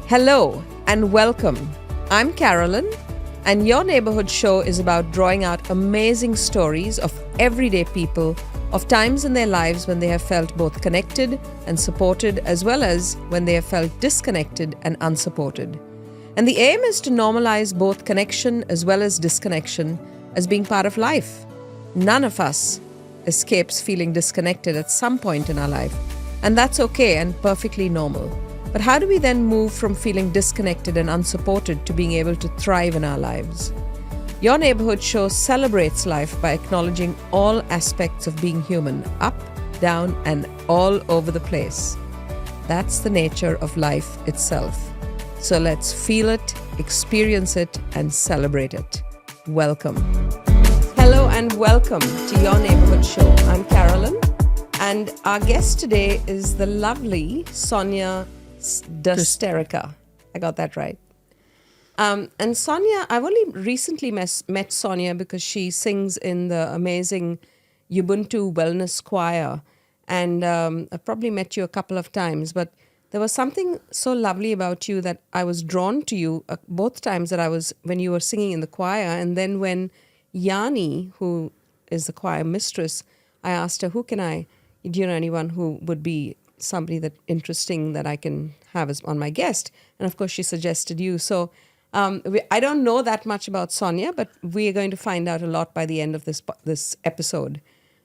Hello and welcome. I'm Carolyn, and your neighborhood show is about drawing out amazing stories of everyday people, of times in their lives when they have felt both connected and supported, as well as when they have felt disconnected and unsupported. And the aim is to normalize both connection as well as disconnection as being part of life. None of us escapes feeling disconnected at some point in our life, and that's okay and perfectly normal. But how do we then move from feeling disconnected and unsupported to being able to thrive in our lives? Your neighborhood show celebrates life by acknowledging all aspects of being human, up, down, and all over the place. That's the nature of life itself. So let's feel it, experience it, and celebrate it. Welcome. Hello and welcome to Your Neighborhood Show. I'm Carolyn, and our guest today is the lovely Sonja de Sterke. I got that right. And Sonja, I've only recently met Sonja because she sings in the amazing Ubuntu Wellness Choir. And I've probably met you a couple of times, but there was something so lovely about you that I was drawn to you both times when you were singing in the choir. And then when Yani, who is the choir mistress, I asked her, do you know anyone who would be somebody that interesting that I can have as on my guest? And of course she suggested you. So I don't know that much about Sonja, but we are going to find out a lot by the end of this episode.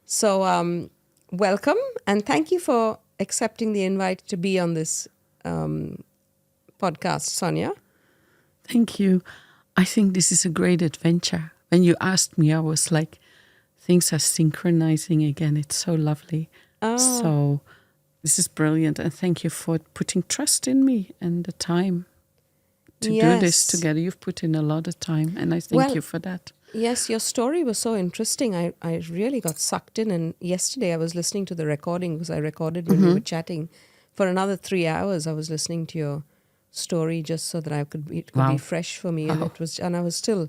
So welcome, and thank you for accepting the invite to be on this podcast, Sonja. Thank you. I think this is a great adventure. When you asked me, I was like, things are synchronizing again. It's so lovely. Oh. So this is brilliant, and thank you for putting trust in me and the time to do this together. You've put in a lot of time, and I thank you for that. Yes, your story was so interesting. I really got sucked in, and yesterday I was listening to the recording because I recorded when we were chatting. For another 3 hours, I was listening to your story just so that it could be fresh for me, and I was still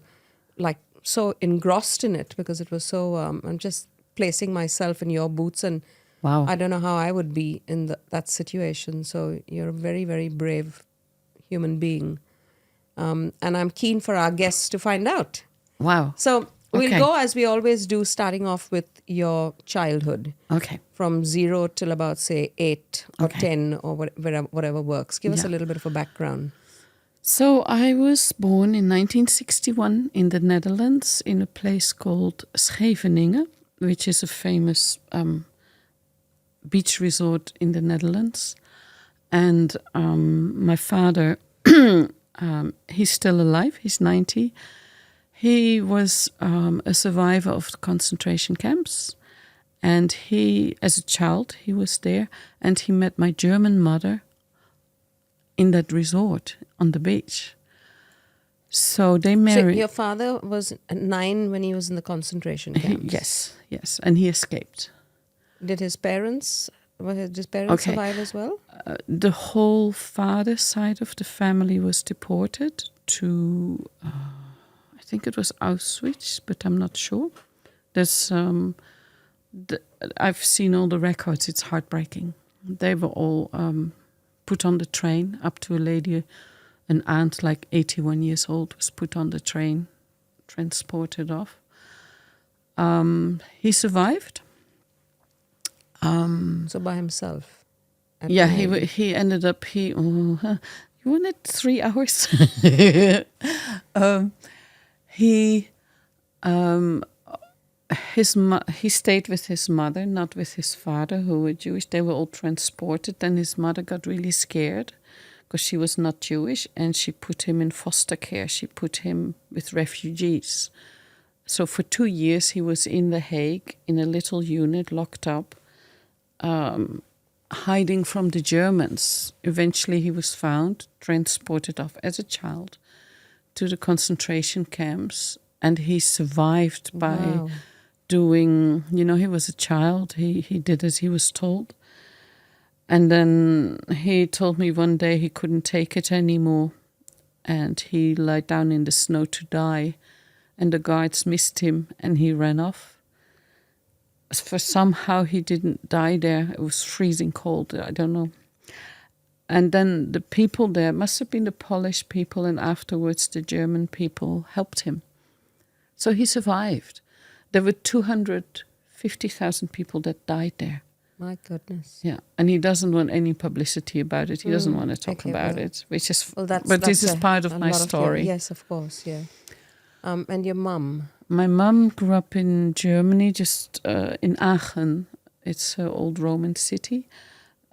like so engrossed in it because it was so. I'm just placing myself in your boots and. Wow. I don't know how I would be in that situation. So you're a very, very brave human being. And I'm keen for our guests to find out. Wow. So we'll go as we always do, starting off with your childhood. Okay. From 0 till about, say, 8 or 10 or whatever works. Give us a little bit of a background. So I was born in 1961 in the Netherlands in a place called Scheveningen, which is a famous beach resort in the Netherlands. And my father, he's still alive, he's 90. He was a survivor of the concentration camps. And he, as a child, he was there. And he met my German mother in that resort on the beach. So they married. So your father was 9 when he was in the concentration camps? Yes. And he escaped. Did his parents survive as well? The whole father side of the family was deported to, I think it was Auschwitz, but I'm not sure. There's, I've seen all the records. It's heartbreaking. They were all put on the train. Up to a lady, an aunt like 81 years old, was put on the train, transported off. He survived. So by himself? He ended up, you wanted 3 hours? He stayed with his mother, not with his father, who were Jewish. They were all transported. Then his mother got really scared because she was not Jewish, and she put him in foster care. She put him with refugees. So for 2 years he was in The Hague in a little unit, locked up, hiding from the Germans. Eventually he was found, transported off as a child to the concentration camps, and he survived by doing, he was a child, he did as he was told. And then he told me one day he couldn't take it anymore, and he lay down in the snow to die, and the guards missed him and he ran off. For somehow he didn't die there. It was freezing cold, I don't know. And then the people there must have been the Polish people, and afterwards the German people helped him. So he survived. There were 250,000 people that died there. My goodness. Yeah, and he doesn't want any publicity about it. He doesn't want to talk about it, which is. But this is part of my story. Yes, of course. Yeah. And your mum? My mum grew up in Germany, just in Aachen. It's an old Roman city.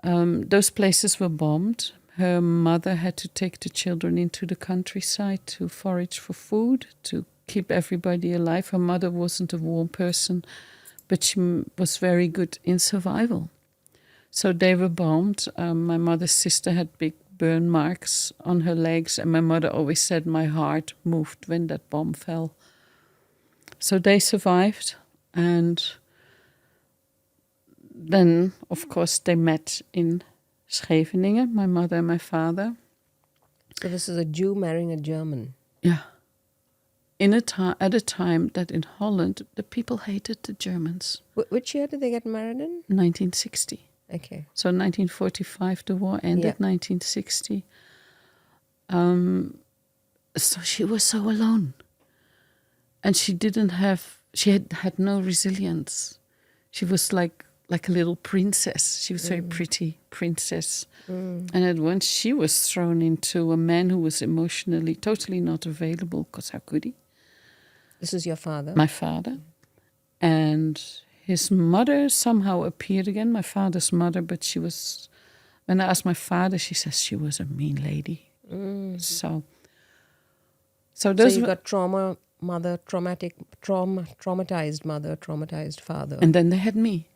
Those places were bombed. Her mother had to take the children into the countryside to forage for food, to keep everybody alive. Her mother wasn't a warm person, but she was very good in survival. So they were bombed. My mother's sister had big burn marks on her legs, and my mother always said my heart moved when that bomb fell. So they survived, and then, of course, they met in Scheveningen, my mother and my father. So this is a Jew marrying a German. Yeah. At a time that in Holland, the people hated the Germans. Which year did they get married in? 1960. Okay. So 1945, the war ended, 1960. So she was so alone. And she had no resilience. She was like a little princess. She was very pretty princess. And at once she was thrown into a man who was emotionally totally not available, because how could he? This is your father? My father. And his mother somehow appeared again, my father's mother, but she was, when I asked my father, she says she was a mean lady. So you got traumatized mother, traumatized father. And then they had me.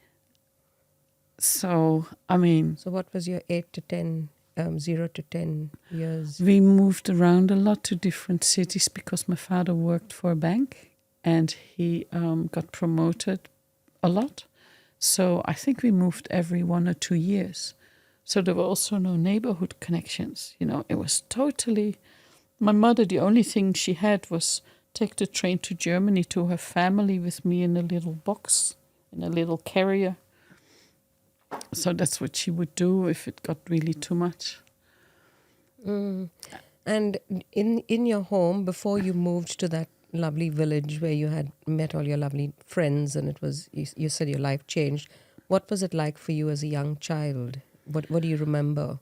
So, I mean... So what was your 0 to 10 years? We moved around a lot to different cities because my father worked for a bank and he got promoted a lot. So I think we moved every 1 or 2 years. So there were also no neighborhood connections. You know, it was totally... My mother, the only thing she had was take the train to Germany to her family with me in a little box, in a little carrier. So that's what she would do if it got really too much. And in your home, before you moved to that lovely village where you had met all your lovely friends and it was, you said your life changed, what was it like for you as a young child? What do you remember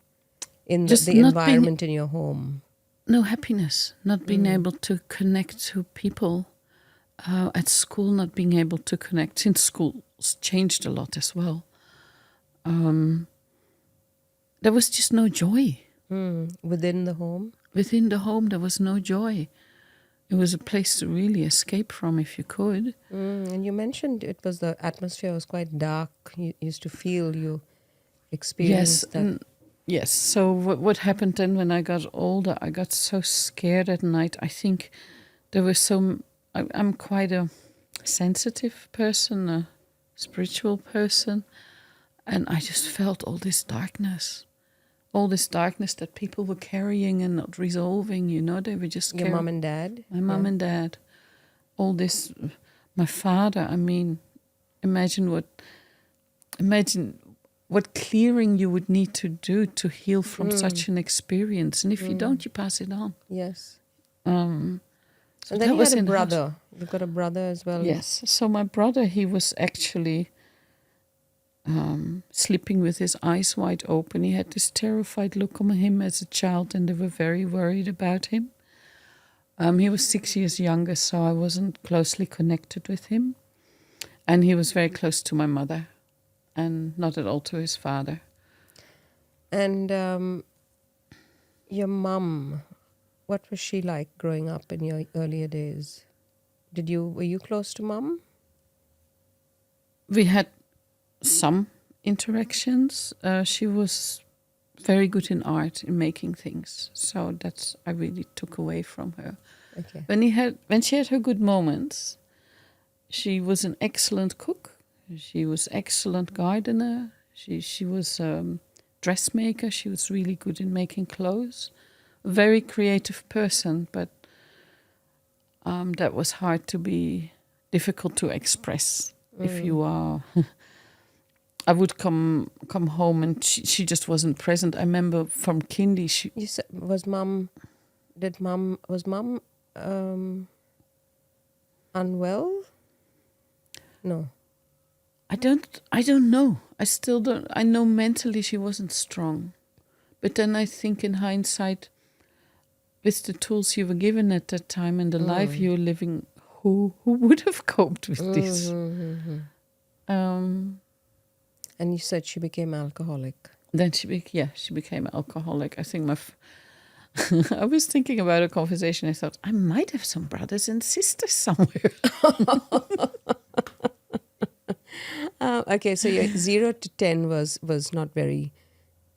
in the environment in your home? No happiness, not being able to connect to people. At school, not being able to connect, since schools changed a lot as well. There was just no joy. Within the home? Within the home, there was no joy. It was a place to really escape from if you could. And you mentioned the atmosphere was quite dark. You used to feel, you experienced that. Yes, so what happened then when I got older, I got so scared at night. I think there was I'm quite a sensitive person, a spiritual person, and I just felt all this darkness that people were carrying and not resolving, you know, they were just Your mom and dad? My mom and dad. All this, my father, I mean, imagine what clearing you would need to do to heal from such an experience. And if you don't, you pass it on. Yes. So and then you had a brother. You've got a brother as well. Yes. So my brother, he was actually sleeping with his eyes wide open. He had this terrified look on him as a child, and they were very worried about him. He was 6 years younger, so I wasn't closely connected with him. And he was very close to my mother and not at all to his father. And your mum, what was she like growing up in your earlier days? Were you close to mum? We had some interactions. She was very good in art, in making things. So I really took away from her. Okay. When she had her good moments, she was an excellent cook. She was excellent gardener. She was dressmaker. She was really good in making clothes. A very creative person, but that was difficult to express if you are I would come home and she just wasn't present. I remember from kindy You said was mom unwell? No. I don't know. I still don't. I know mentally she wasn't strong. But then I think in hindsight, with the tools you were given at that time and the life you were living, who would have coped with this? And you said she became alcoholic. Then she became alcoholic. I think I was thinking about a conversation. I thought I might have some brothers and sisters somewhere. Okay, so your 0 to 10 was not very.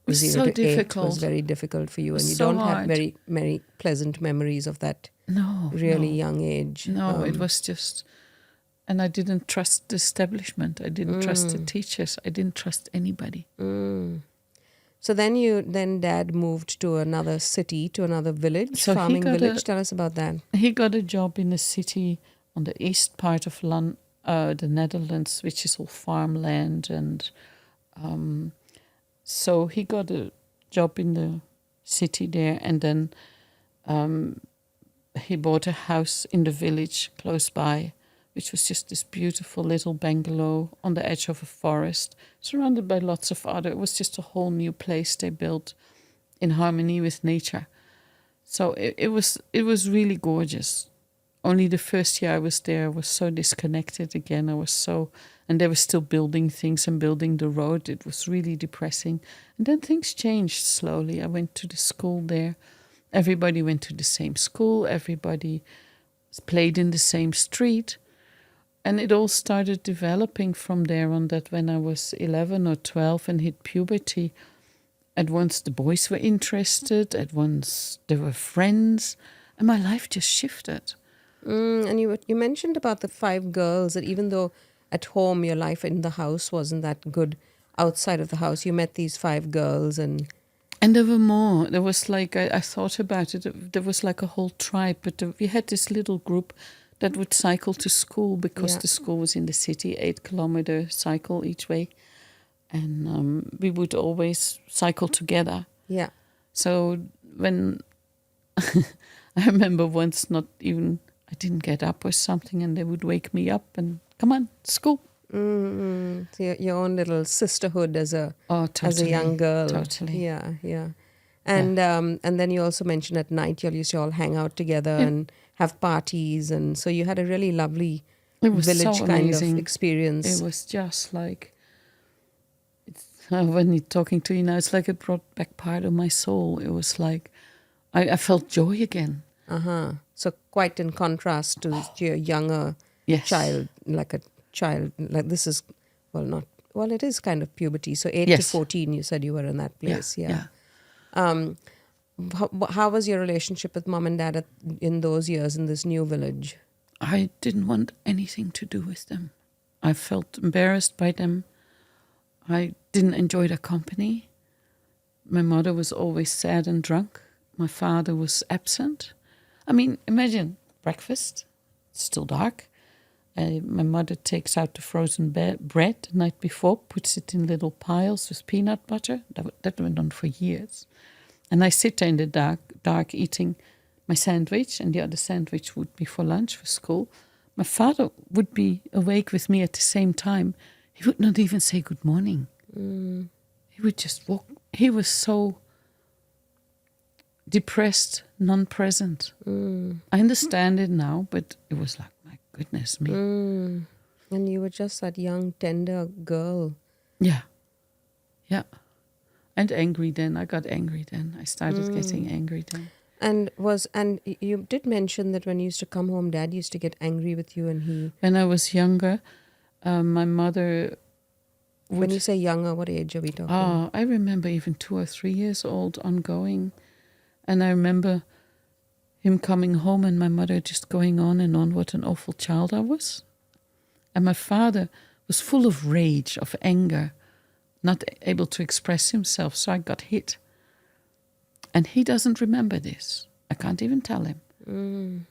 It was 0 so to difficult. 8 was very difficult for you, and you so don't have hard. very pleasant memories of that. No, really young age. No, it was just, and I didn't trust the establishment. I didn't trust the teachers. I didn't trust anybody. So then Dad moved to another city, to another village, So farming village. Tell us about that. He got a job in a city on the east part of the Netherlands, which is all farmland, and so he got a job in the city there, and then he bought a house in the village close by, which was just this beautiful little bungalow on the edge of a forest, surrounded by lots of other. It was just a whole new place they built in harmony with nature. So it was really gorgeous. Only the first year I was there, I was so disconnected again. And they were still building things and building the road. It was really depressing. And then things changed slowly. I went to the school there. Everybody went to the same school. Everybody played in the same street. And it all started developing from there on, that when I was 11 or 12 and hit puberty, at once the boys were interested, at once there were friends, and my life just shifted. And you mentioned about the 5 girls, that even though at home your life in the house wasn't that good, outside of the house you met these 5 girls. And there were more. There was like, I thought about it, there was like a whole tribe, but we had this little group that would cycle to school, because the school was in the city, 8-kilometer cycle each way. And we would always cycle together. Yeah. So when I remember once, I didn't get up or something, and they would wake me up and come on, school. So your own little sisterhood as a young girl. Totally. Yeah. And then you also mentioned at night you used to all hang out together and have parties, and so you had a really lovely village kind of experience. It was just like, when you're talking to you now, it's like it brought back part of my soul. It was like I felt joy again. So quite in contrast to your younger child, like this is, it is kind of puberty. So 8 to 14, you said you were in that place. Yeah. How was your relationship with mom and dad in those years in this new village? I didn't want anything to do with them. I felt embarrassed by them. I didn't enjoy their company. My mother was always sad and drunk. My father was absent. I mean, imagine breakfast, it's still dark. My mother takes out the frozen bread the night before, puts it in little piles with peanut butter. That went on for years. And I sit there in the dark eating my sandwich, and the other sandwich would be for lunch, for school. My father would be awake with me at the same time. He would not even say good morning. He would just walk. He was so depressed, non-present. I understand it now, but it was like, my goodness me. And you were just that young, tender girl. Yeah. And angry then. I got angry then. I started getting angry then. And you did mention that when you used to come home, Dad used to get angry with you, and he... When I was younger, my mother would... When you say younger, what age are we talking? I remember even 2 or 3 years old, ongoing. And I remember him coming home and my mother just going on and on what an awful child I was. And my father was full of rage, of anger, not able to express himself, so I got hit. And he doesn't remember this. I can't even tell him.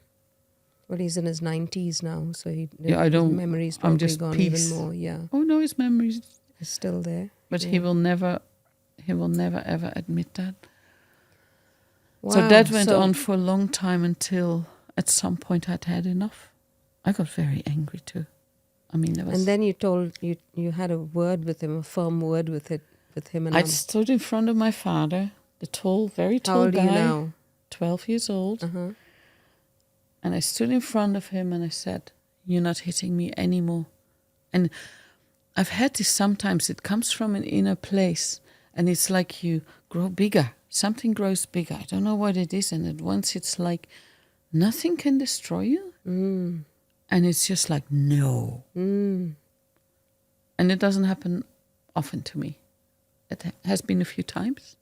Well, he's in his 90s now, so his memory's I'm probably just gone peace. even more. Yeah. Oh no, his memories. is still there. But Yeah. he will never ever admit that. Wow. So that went on for a long time until at some point I'd had enough. I got very angry too. I mean, there was. And then you had a word with him, a firm word with him and I stood in front of my father, the tall, very tall How old guy, are you now? 12 years old. Uh-huh. And I stood in front of him and I said, "You're not hitting me anymore." And I've had this sometimes. It comes from an inner place, and it's like you grow bigger. Something grows bigger. I don't know what it is. And at once it's like nothing can destroy you. Mm. And it's just like, no. Mm. And it doesn't happen often to me. It has been a few times.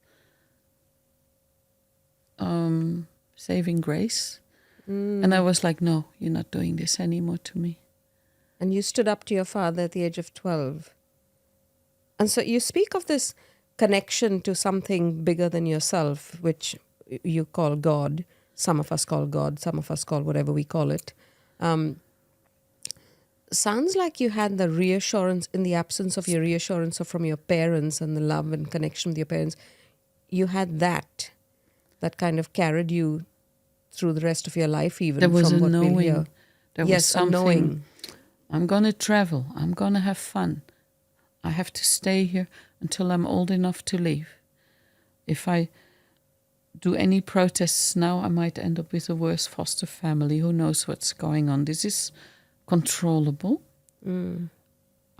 Saving grace. And I was like, no, you're not doing this anymore to me. And you stood up to your father at the age of 12. And so you speak of this connection to something bigger than yourself, which you call God. Some of us call God, some of us call whatever we call it. Sounds like you had the reassurance in the absence of your reassurance from your parents and the love and connection with your parents. You had that kind of carried you through the rest of your life, even there was from a what knowing. we'll hear. There Yes, was something. a knowing. I'm going to travel. I'm going to have fun. I have to stay here until I'm old enough to leave. If I do any protests now, I might end up with a worse foster family. Who knows what's going on? This is controllable. Mm.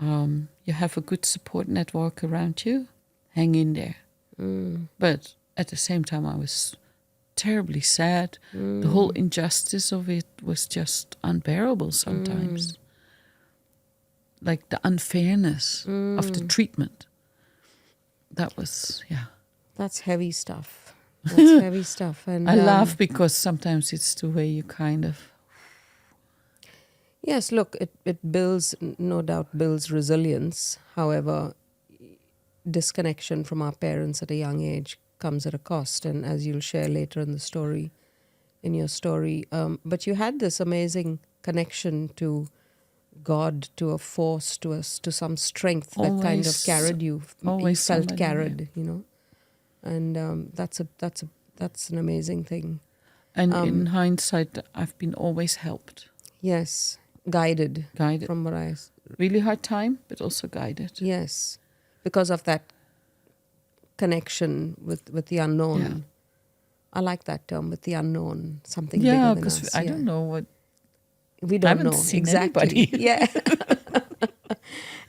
You have a good support network around you. Hang in there. Mm. But at the same time, I was terribly sad. Mm. The whole injustice of it was just unbearable sometimes. Like the unfairness of the treatment. That was, yeah. That's heavy stuff. That's heavy stuff. And I laugh because sometimes it's the way you kind of... Yes, look, it builds, no doubt builds resilience. However, disconnection from our parents at a young age comes at a cost. And as you'll share later in the story, in your story, but you had this amazing connection to God, to a force, to some strength that kind of carried you. You felt carried, you know, and that's an amazing thing. And in hindsight, I've been always helped. Yes, guided. From what I really hard time, but also guided. Yes, because of that connection with the unknown. Yeah. I like that term, with the unknown, something bigger than us. Because I don't know what. We don't know exactly. Anybody. Yeah.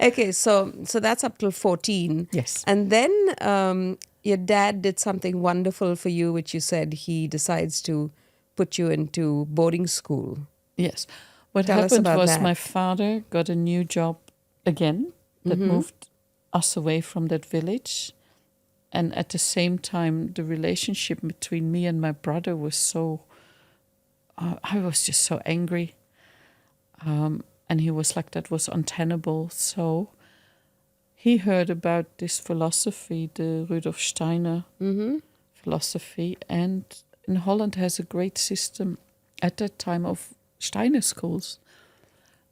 Okay, so that's up till 14. Yes. And then your dad did something wonderful for you, which you said he decides to put you into boarding school. Yes. What Tell us happened about was that. my father got a new job again that moved us away from that village. And at the same time, the relationship between me and my brother was so... I was just so angry. And he was like, that was untenable. So he heard about this philosophy, the Rudolf Steiner philosophy. And in Holland has a great system at that time of Steiner schools.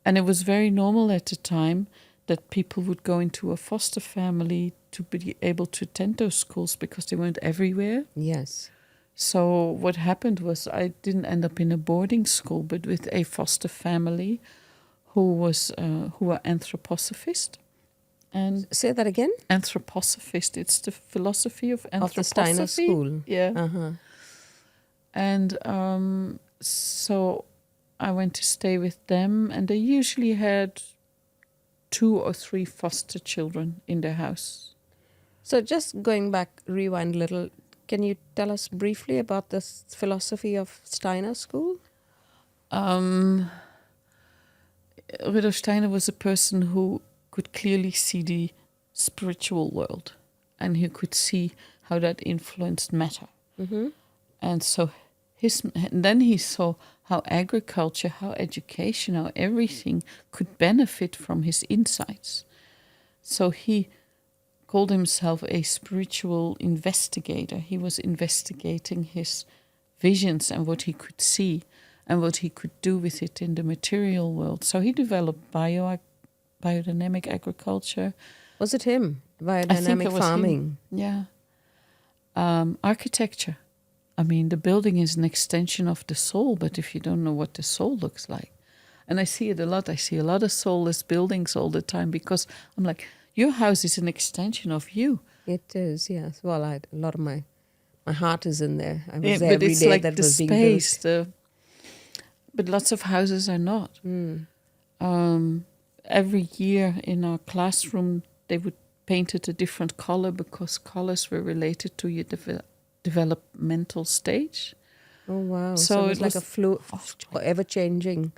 And it was very normal at the time that people would go into a foster family to be able to attend those schools because they weren't everywhere. Yes. So what happened was I didn't end up in a boarding school, but with a foster family who were anthroposophist. And say that again. Anthroposophist. It's the philosophy of anthroposophy. Of the Steiner school. Yeah. Uh-huh. And so I went to stay with them, and they usually had 2 or 3 foster children in their house. So just going back, rewind a little. Can you tell us briefly about the philosophy of Steiner school? Rudolf Steiner was a person who could clearly see the spiritual world, and he could see how that influenced matter. Mm-hmm. And so then he saw how agriculture, how education, how everything could benefit from his insights. So he called himself a spiritual investigator. He was investigating his visions and what he could see and what he could do with it in the material world. So he developed biodynamic agriculture, Was it him? I think Biodynamic it was farming. him. Yeah. Architecture. I mean, the building is an extension of the soul, but if you don't know what the soul looks like, and I see it a lot, I see a lot of soulless buildings all the time because I'm like, your house is an extension of you. It is, yes. Well, a lot of my heart is in there. I was Yeah, there but every it's day like that the was being built. space. But lots of houses are not. Every year in our classroom, they would paint it a different color because colors were related to your developmental stage. Oh, wow. So So it was it like was ever-changing.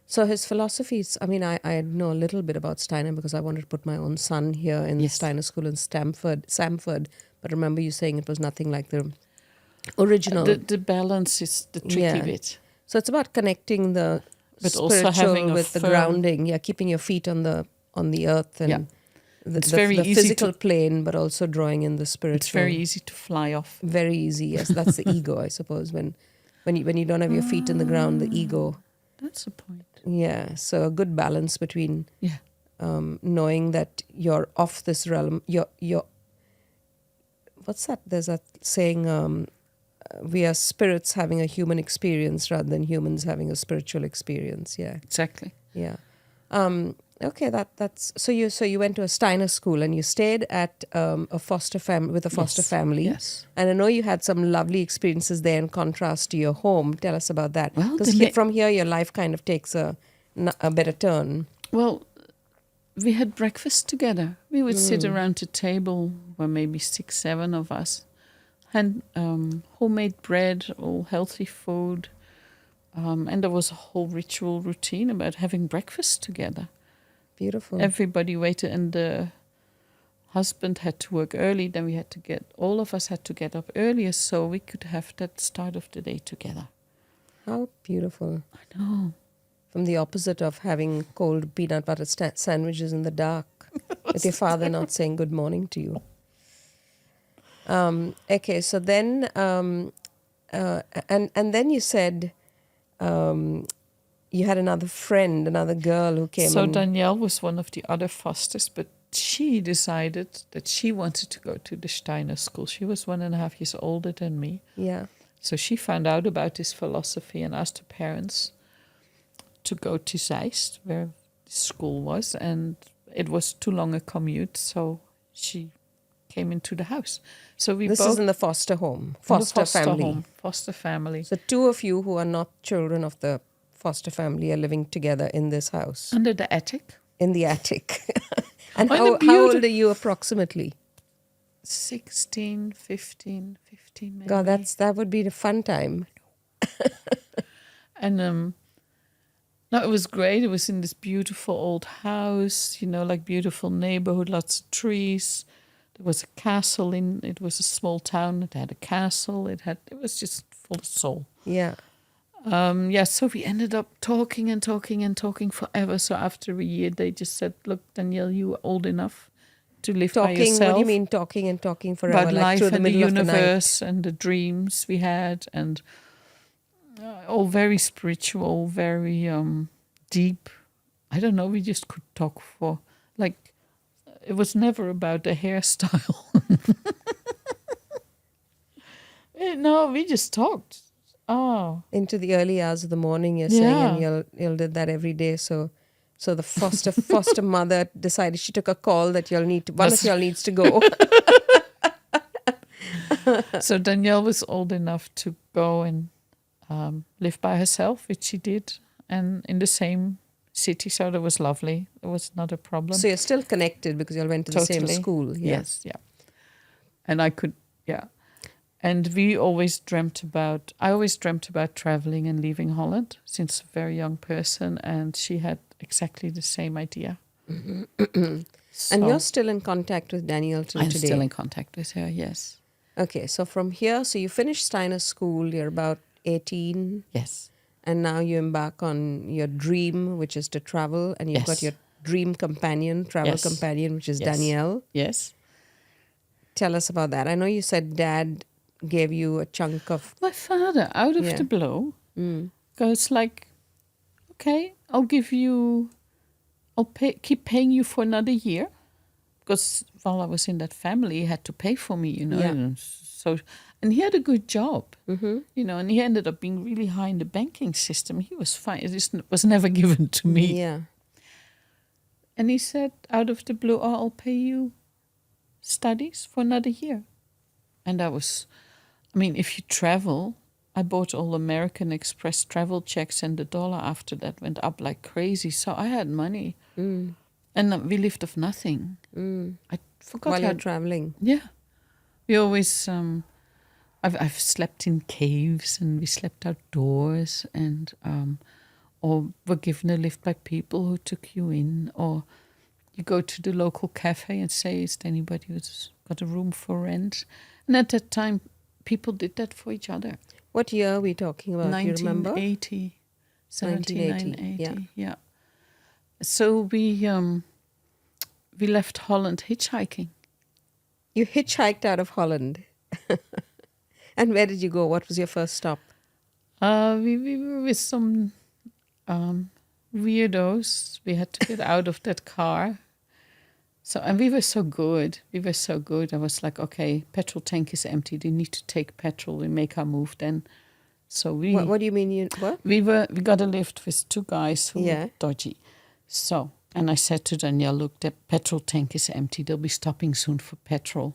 So his philosophies, I mean, I know a little bit about Steiner because I wanted to put my own son here in the Yes. Steiner School in Samford. But remember you saying it was nothing like the original. The balance is the tricky Yeah. bit. So it's about connecting the But also having spiritual a with the firm- grounding. Yeah, keeping your feet on the earth and Yeah. the, It's the, very the easy physical to- plane, but also drawing in the spiritual. It's very easy to fly off. Very easy. Yes, that's the ego, I suppose. When you don't have your feet in the ground, the ego. That's the point. Yeah. So a good balance between Yeah. knowing that you're off this realm. You're. What's that? There's that saying. We are spirits having a human experience rather than humans having a spiritual experience. Yeah. Exactly. Yeah. Okay. That's so. You went to a Steiner school and you stayed at a foster family. Yes. And I know you had some lovely experiences there in contrast to your home. Tell us about that. Well, Because from here, your life kind of takes a better turn. Well, we had breakfast together. We would sit around a table where maybe 6, 7 of us, and homemade bread, all healthy food. And there was a whole ritual routine about having breakfast together. Beautiful. Everybody waited, and the husband had to work early. Then all of us had to get up earlier so we could have that start of the day together. How beautiful. I know. From the opposite of having cold peanut butter sandwiches in the dark, with your father not saying good morning to you. Okay, so then, and then you said you had another girl who came. So Danielle was one of the other fosters, but she decided that she wanted to go to the Steiner school. She was 1.5 years older than me. Yeah. So she found out about this philosophy and asked her parents to go to Zeist, where the school was, and it was too long a commute, so she came into the house. So This is in the foster home, foster family. Foster family. So 2 of you who are not children of the foster family are living together in this house. Under the attic. In the attic. And On how a beautiful- old are you approximately? 16, 15 maybe. God, that would be the fun time. And no, it was great. It was in this beautiful old house, like beautiful neighborhood, lots of trees. There was a castle it was a small town. It had a castle. It was just full of soul. Yeah. So we ended up talking and talking and talking forever. So after a year, they just said, "Look, Danielle, you are old enough to live by Talking, yourself." what do you mean talking and talking forever? About like life through the and the middle of the night? universe and the dreams we had, and all very spiritual, very deep. I don't know. We just could talk for it was never about the hairstyle. No, we just talked. Oh, Into the early hours of the morning, you're saying, and Yeah. you'll do that every day. So the foster mother decided, she took a call that one of y'all needs to go. So Danielle was old enough to go and live by herself, which she did, and in the same city. So that was lovely. It was not a problem. So you're still connected because y'all went to the same Totally. school. Yeah. Yes, yeah. And I could, yeah. And I always dreamt about traveling and leaving Holland since a very young person. And she had exactly the same idea. And you're still in contact with Danielle till I'm today? still in contact with her, yes. Okay, so from here, so you finished Steiner school, you're about 18. Yes. And now you embark on your dream, which is to travel. And you've got Yes. your dream companion, travel companion, which is Yes. Danielle. Yes. Tell us about that. I know you said Dad gave you a chunk of... My father, out of the blue, goes like, okay, I'll keep paying you for another year because while I was in that family, he had to pay for me, Yeah. And so, and he had a good job, Mm-hmm. and he ended up being really high in the banking system. He was fine. It just was never given to me. Yeah. And he said, out of the blue, "Oh, I'll pay you studies for another year." And if you travel, I bought all American Express travel checks, and the dollar after that went up like crazy. So I had money. Mm. And we lived off nothing. Mm. I forgot While how. you're traveling. Yeah. We always. I've slept in caves, and we slept outdoors, and or were given a lift by people who took you in, or you go to the local cafe and say, "Is there anybody who's got a room for rent?" And at that time, people did that for each other. What year are we talking about? Do you remember? 1980, 79, 1980, 80, yeah. So we left Holland hitchhiking. You hitchhiked out of Holland. And where did you go? What was your first stop? We were with some weirdos. We had to get out of that car. And we were so good. I was like, okay, petrol tank is empty. They need to take petrol. We make our move then. So What do you mean? What? We got a lift with two guys who Yeah. were dodgy. So, and I said to Danielle, look, the petrol tank is empty. They'll be stopping soon for petrol.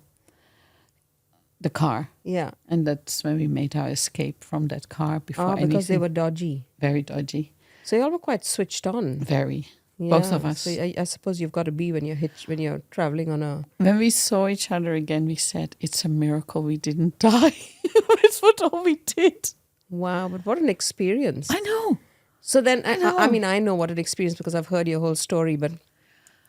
The car. Yeah. And that's when we made our escape from that car before anything. Because they were dodgy. Very dodgy. So you all were quite switched on. Very. Yeah. Both of us. So I suppose you've got to be when you're traveling on a... When we saw each other again, we said, it's a miracle we didn't die. It's what all we did. Wow, but what an experience. I know. So then, I know what an experience because I've heard your whole story, but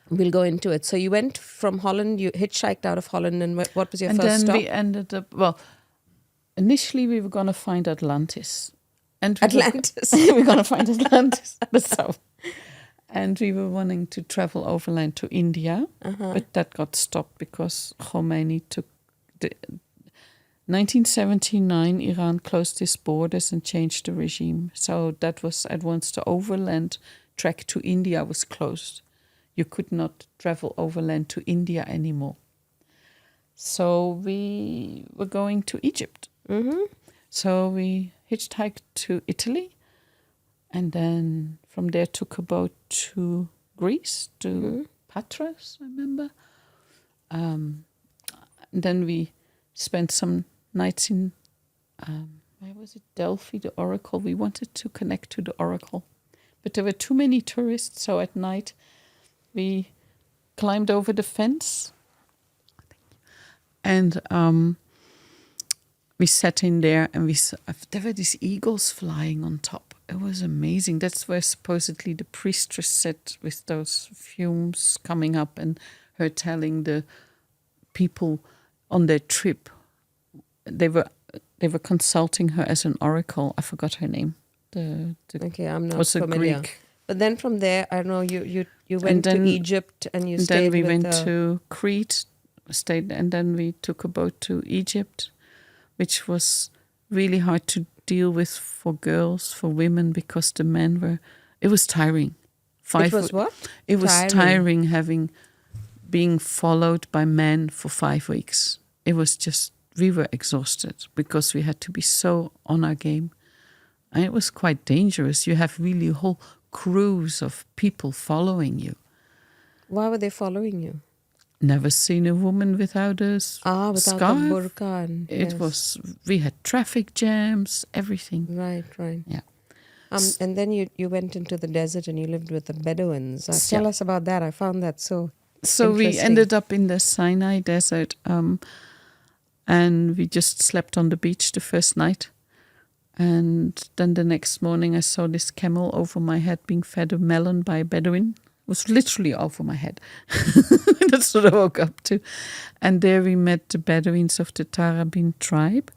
we'll go into it. So you went from Holland, you hitchhiked out of Holland, and what was your first stop? And then we ended up, initially we were going to find Atlantis. Atlantis. We were going to find Atlantis, the south. And we were wanting to travel overland to India, but that got stopped because Khomeini took... 1979, Iran closed its borders and changed the regime. So that was at once the overland track to India was closed. You could not travel overland to India anymore. So we were going to Egypt. Mm-hmm. So we hitchhiked to Italy, and then from there took a boat to Greece, to Patras, I remember. And then we spent some nights in, where was it, Delphi, the Oracle. We wanted to connect to the Oracle, but there were too many tourists, so at night we climbed over the fence and we sat in there, and there were these eagles flying on top. It was amazing. That's where supposedly the priestess sat with those fumes coming up, and her telling the people on their trip. They were consulting her as an oracle. I forgot her name. Okay, I'm not was familiar. A Greek. But then from there, I don't know. You went to Egypt and you stayed. Then we went to Crete, stayed, and then we took a boat to Egypt, which was really hard to deal with for girls, for women, because the men were. It was tiring. It was what? It was tiring being followed by men for 5 weeks. It was just, we were exhausted because we had to be so on our game. And it was quite dangerous. You have really whole crews of people following you. Why were they following you? Never seen a woman without a without scarf. the burqa. And, It was, we had traffic jams, everything. Right. Yeah. And then you went into the desert and you lived with the Bedouins. Tell us about that. I found that so we ended up in the Sinai desert, and we just slept on the beach the first night. And then the next morning I saw this camel over my head being fed a melon by a Bedouin. It was literally over my head. That's what I woke up to. And there we met the Bedouins of the Tarabin tribe,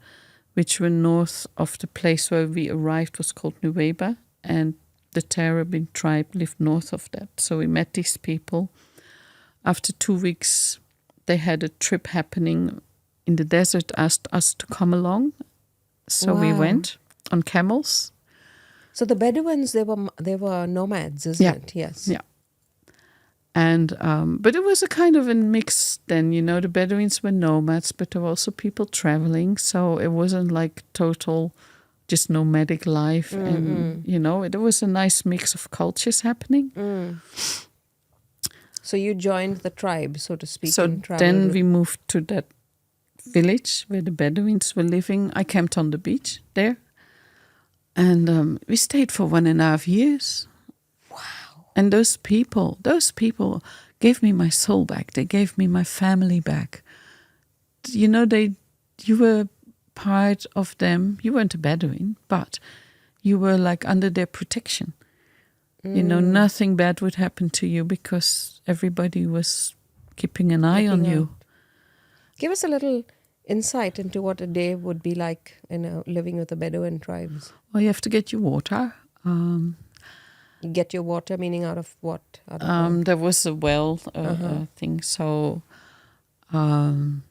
which were north of the place where we arrived, was called Nuweiba. And the Tarabin tribe lived north of that. So we met these people. After 2 weeks, they had a trip happening in the desert, asked us to come along. So we went on camels. So the Bedouins, they were nomads, isn't it? Yes. Yeah. And but it was a kind of a mix then, the Bedouins were nomads, but there were also people traveling. So it wasn't like total just nomadic life. And, there was a nice mix of cultures happening. So you joined the tribe, so to speak. So and then we moved to that village where the Bedouins were living. I camped on the beach there. And we stayed for 1.5 years. Wow. And those people gave me my soul back. They gave me my family back. You were part of them. You weren't a Bedouin, but you were like under their protection. Nothing bad would happen to you because everybody was keeping an eye on you. Give us a little insight into what a day would be like living with the Bedouin tribes. Well, you have to get your water. Get your water, meaning out of what? There was a well thing. So, and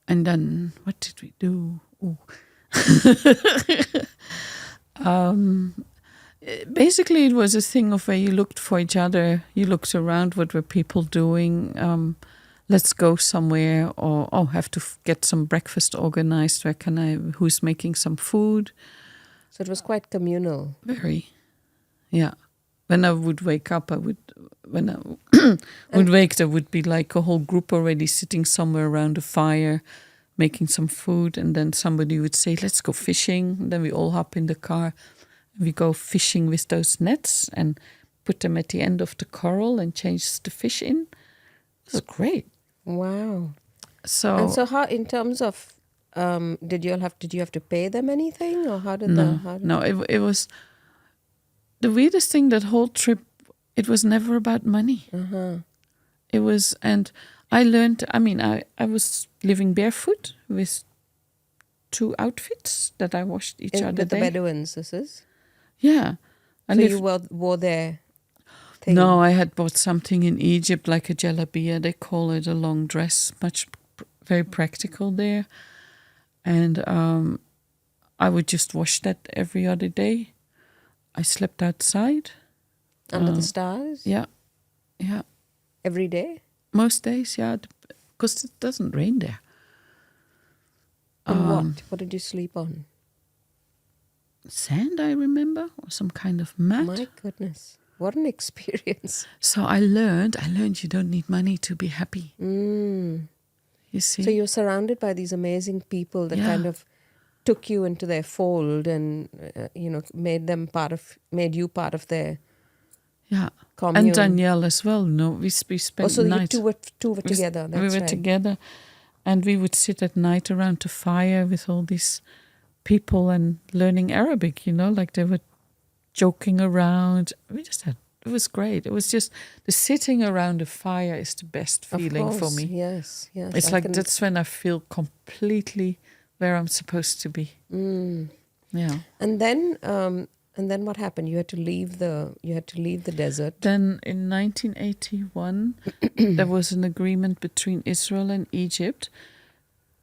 then what did we do? Basically, it was a thing of where you looked for each other. You looked around. What were people doing? Let's go somewhere, or have to get some breakfast organized. Who's making some food? So it was quite communal. Very, yeah. When I would wake up, when I would wake, there would be like a whole group already sitting somewhere around a fire, making some food, and then somebody would say, "Let's go fishing." And then we all hop in the car. We go fishing with those nets and put them at the end of the coral and change the fish in. It was great. Wow. So how, in terms of, did you have to pay them anything, or how did it was the weirdest thing. That whole trip, it was never about money. It was, and I learned. I mean, I was living barefoot with 2 outfits that I washed each other with day. The Bedouins, this is. Yeah. So you wore their thing? No, I had bought something in Egypt, like a jalabia. They call it a long dress, very practical there. And I would just wash that every other day. I slept outside. Under the stars? Yeah. Every day? Most days, yeah, because it doesn't rain there. And what? What did you sleep on? Sand, I remember, or some kind of mat. My goodness, what an experience! So I learned you don't need money to be happy. You see. So you're surrounded by these amazing people that kind of took you into their fold and made you part of their commune. And Danielle as well. No, we spent so night. you two were together. That's we were right. together, and we would sit at night around the fire with all these people and learning Arabic, like they were joking around. It was great. It was just the sitting around a fire is the best feeling for me. Yes. It's that's when I feel completely where I'm supposed to be. Yeah. And then what happened? You had to leave the desert. Then in 1981, there was an agreement between Israel and Egypt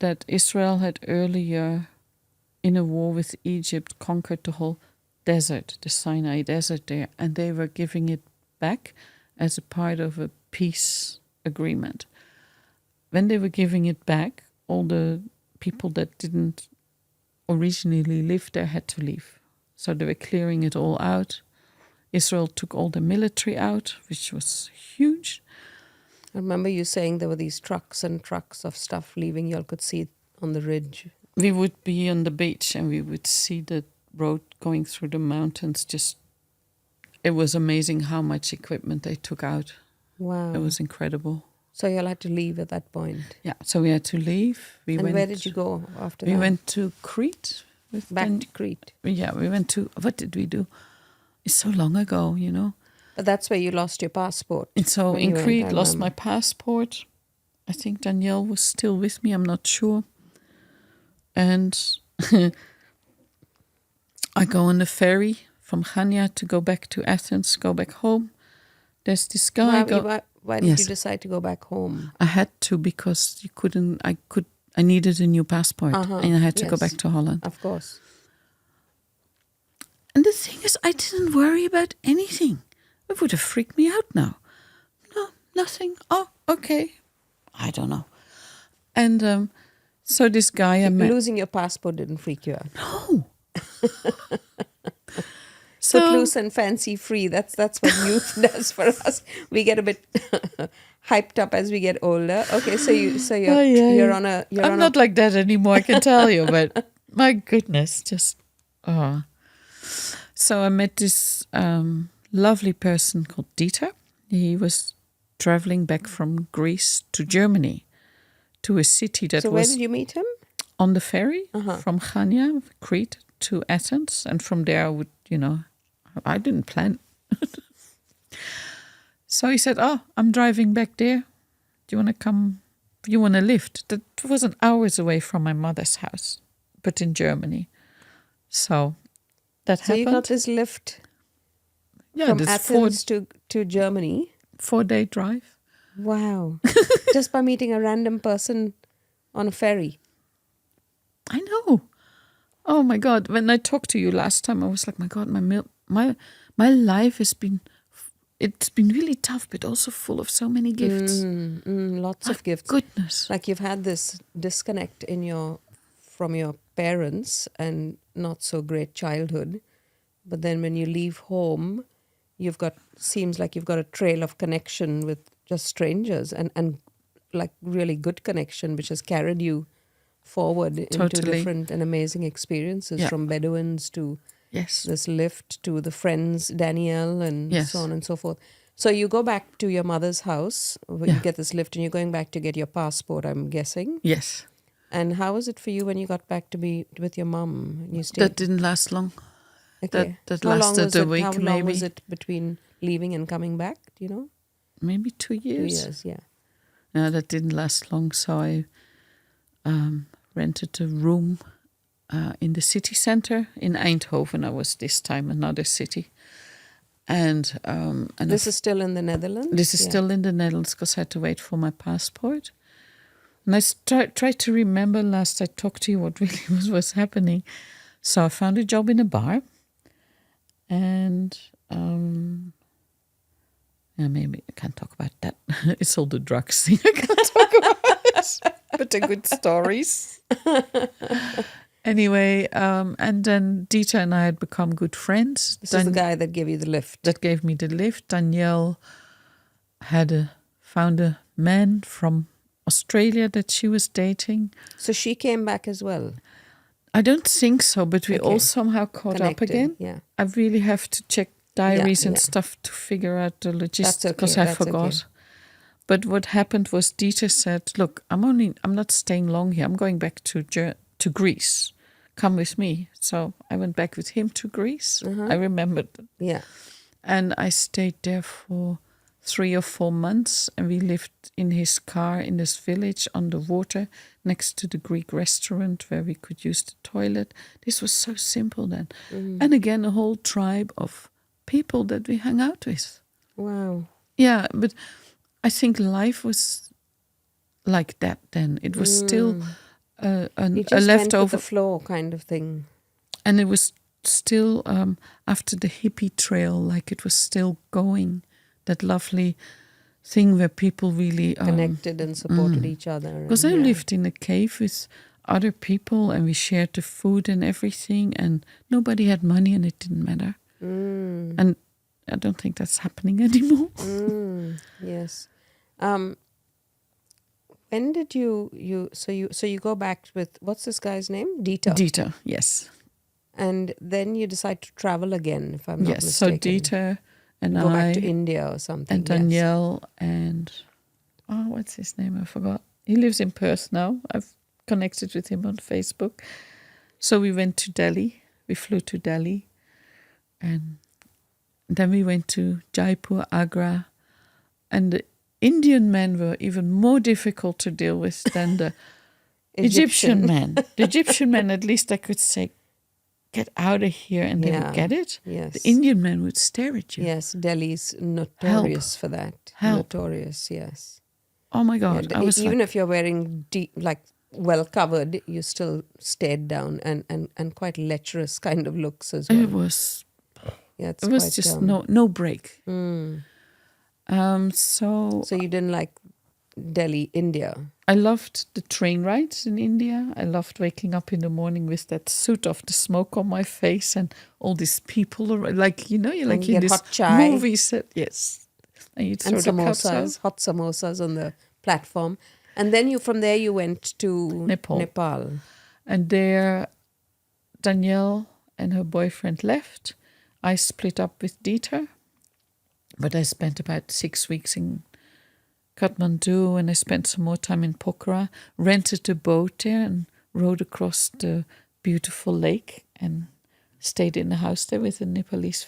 that Israel had earlier, in a war with Egypt, conquered the whole desert, the Sinai desert there, and they were giving it back as a part of a peace agreement. When they were giving it back, all the people that didn't originally live there had to leave. So they were clearing it all out. Israel took all the military out, which was huge. I remember you saying there were these trucks and trucks of stuff leaving. You all could see it on the ridge. We would be on the beach and we would see the road going through the mountains. It was amazing how much equipment they took out. Wow. It was incredible. So you all had to leave at that point? Yeah, so we had to leave. Where did you go after that? We went to Crete. Back to Crete? Yeah, we went to, what did we do? It's so long ago, But that's where you lost your passport. And so in Crete, lost my passport. I think Danielle was still with me, I'm not sure. And I go on the ferry from Chania to go back to Athens, go back home. There's this guy. Why did you decide to go back home? I had to because I needed a new passport and I had to go back to Holland. Of course. And the thing is, I didn't worry about anything. It would have freaked me out now. nothing. Oh, okay. I don't know. And so this guy I met. Losing your passport didn't freak you out. No. So Footloose and fancy free. That's what youth does for us. We get a bit hyped up as we get older. Okay, so you're on a. I'm not like that anymore, I can tell you. But my goodness, just So I met this lovely person called Dieter. He was traveling back from Greece to Germany, to a city that So was. where did you meet him? On the ferry from Chania, Crete, to Athens, and from there I didn't plan. So he said, "Oh, I'm driving back there. Do you want to come? You want a lift?" That wasn't hours away from my mother's house, but in Germany. So that So happened. you got this lift Yeah, from this Athens to Germany. 4-day drive. Wow. Just by meeting a random person on a ferry. I know. Oh my God! When I talked to you last time, I was like, "My God, my life has been." It's been really tough, but also full of so many gifts. Lots of gifts. Goodness. Like you've had this disconnect from your parents and not so great childhood. But then when you leave home, seems like you've got a trail of connection with just strangers and like really good connection, which has carried you forward into different and amazing experiences, from Bedouins to this lift to the friends, Danielle, and so on and so forth. So you go back to your mother's house, you get this lift, and you're going back to get your passport, I'm guessing. Yes. And how was it for you when you got back to be with your mum? That didn't last long. Okay. That lasted a week, maybe. How long was it between leaving and coming back? Do you know? Maybe 2 years. 2 years, yeah. No, that didn't last long. So I rented a room in the city center in Eindhoven. I was this time another city. And this is still in the Netherlands? This is still in the Netherlands because I had to wait for my passport. And I tried to remember last I talked to you what really was happening. So I found a job in a bar. And maybe I can't talk about that. It's all the drugs thing I can't talk about. But the good stories. Anyway, and then Dieter and I had become good friends. This is the guy that gave you the lift. That gave me the lift. Danielle found a man from Australia that she was dating. So she came back as well? I don't think so, but we all somehow caught up again. Yeah. I really have to check diaries and stuff to figure out the logistics because I forgot. Okay. But what happened was Dieter said, "Look, I'm not staying long here. I'm going back to Greece. Come with me." So I went back with him to Greece. I remembered. Yeah. And I stayed there for 3 or 4 months, and we lived in his car in this village on the water next to the Greek restaurant where we could use the toilet. This was so simple then. And again, a whole tribe of people that we hung out with. Wow. Yeah, but I think life was like that then. It was still a leftover. Went with the flow kind of thing. And it was still after the hippie trail, like it was still going. That lovely thing where people really connected and supported each other. Because I lived in a cave with other people and we shared the food and everything, and nobody had money and it didn't matter. And I don't think that's happening anymore. Yes. When did you go back with, what's this guy's name? Dieter. Dieter, yes. And then you decide to travel again, if I'm not mistaken. Yes, so Dieter and go back to India or something. And Danielle and what's his name? I forgot. He lives in Perth now. I've connected with him on Facebook. So we went to Delhi. We flew to Delhi. And then we went to Jaipur, Agra. And the Indian men were even more difficult to deal with than the Egyptian men. The Egyptian men, at least I could say, "Get out of here," and they would get it. Yes. The Indian men would stare at you. Yes, Delhi's notorious for that. Help. Notorious, yes. Oh my God. Yeah, even if you're wearing well covered, you still stared down and quite lecherous kind of looks as well. It was Yeah, it was just no break. So So you didn't like Delhi, India. I loved the train rides in India. I loved waking up in the morning with that soot of the smoke on my face and all these people around, like you're And like you in get this hot chai movie set. Yes, and you'd and throw the cups out. samosas, hot samosas on the platform. And then from there you went to Nepal. And there, Danielle and her boyfriend left. I split up with Dieter, but I spent about 6 weeks in Kathmandu, and I spent some more time in Pokhara, rented a boat there and rowed across the beautiful lake and stayed in a house there with a Nepalese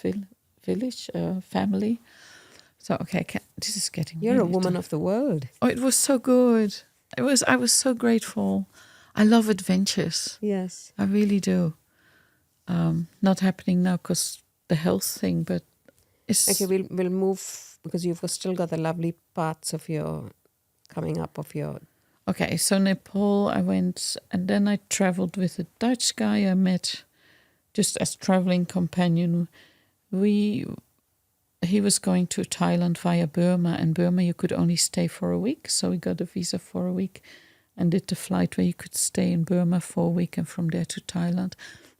village family. So, okay, this is getting You're a really woman tough. of the world. Oh, it was so good. I was so grateful. I love adventures. Yes. I really do. Not happening now because the health thing, but it's... Okay, we'll move because you've still got the lovely parts of your coming up of your... Okay, so Nepal I went, and then I traveled with a Dutch guy I met just as traveling companion. He was going to Thailand via Burma, and Burma you could only stay for a week, so we got a visa for a week and did the flight where you could stay in Burma for a week and from there to Thailand.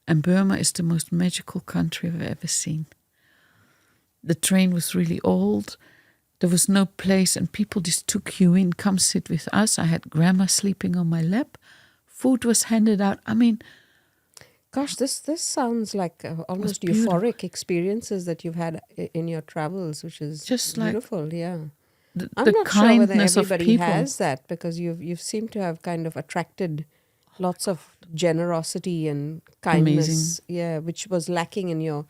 And Burma is the most magical country I've ever seen. The train was really old. There was no place, and people just took you in, come sit with us. I had grandma sleeping on my lap. Food was handed out. I mean... Gosh, this sounds like almost euphoric experiences that you've had in your travels, which is just beautiful, yeah. I'm not sure whether everybody has that, because you've seemed to have kind of attracted lots of generosity and kindness. Amazing. Yeah, which was lacking in your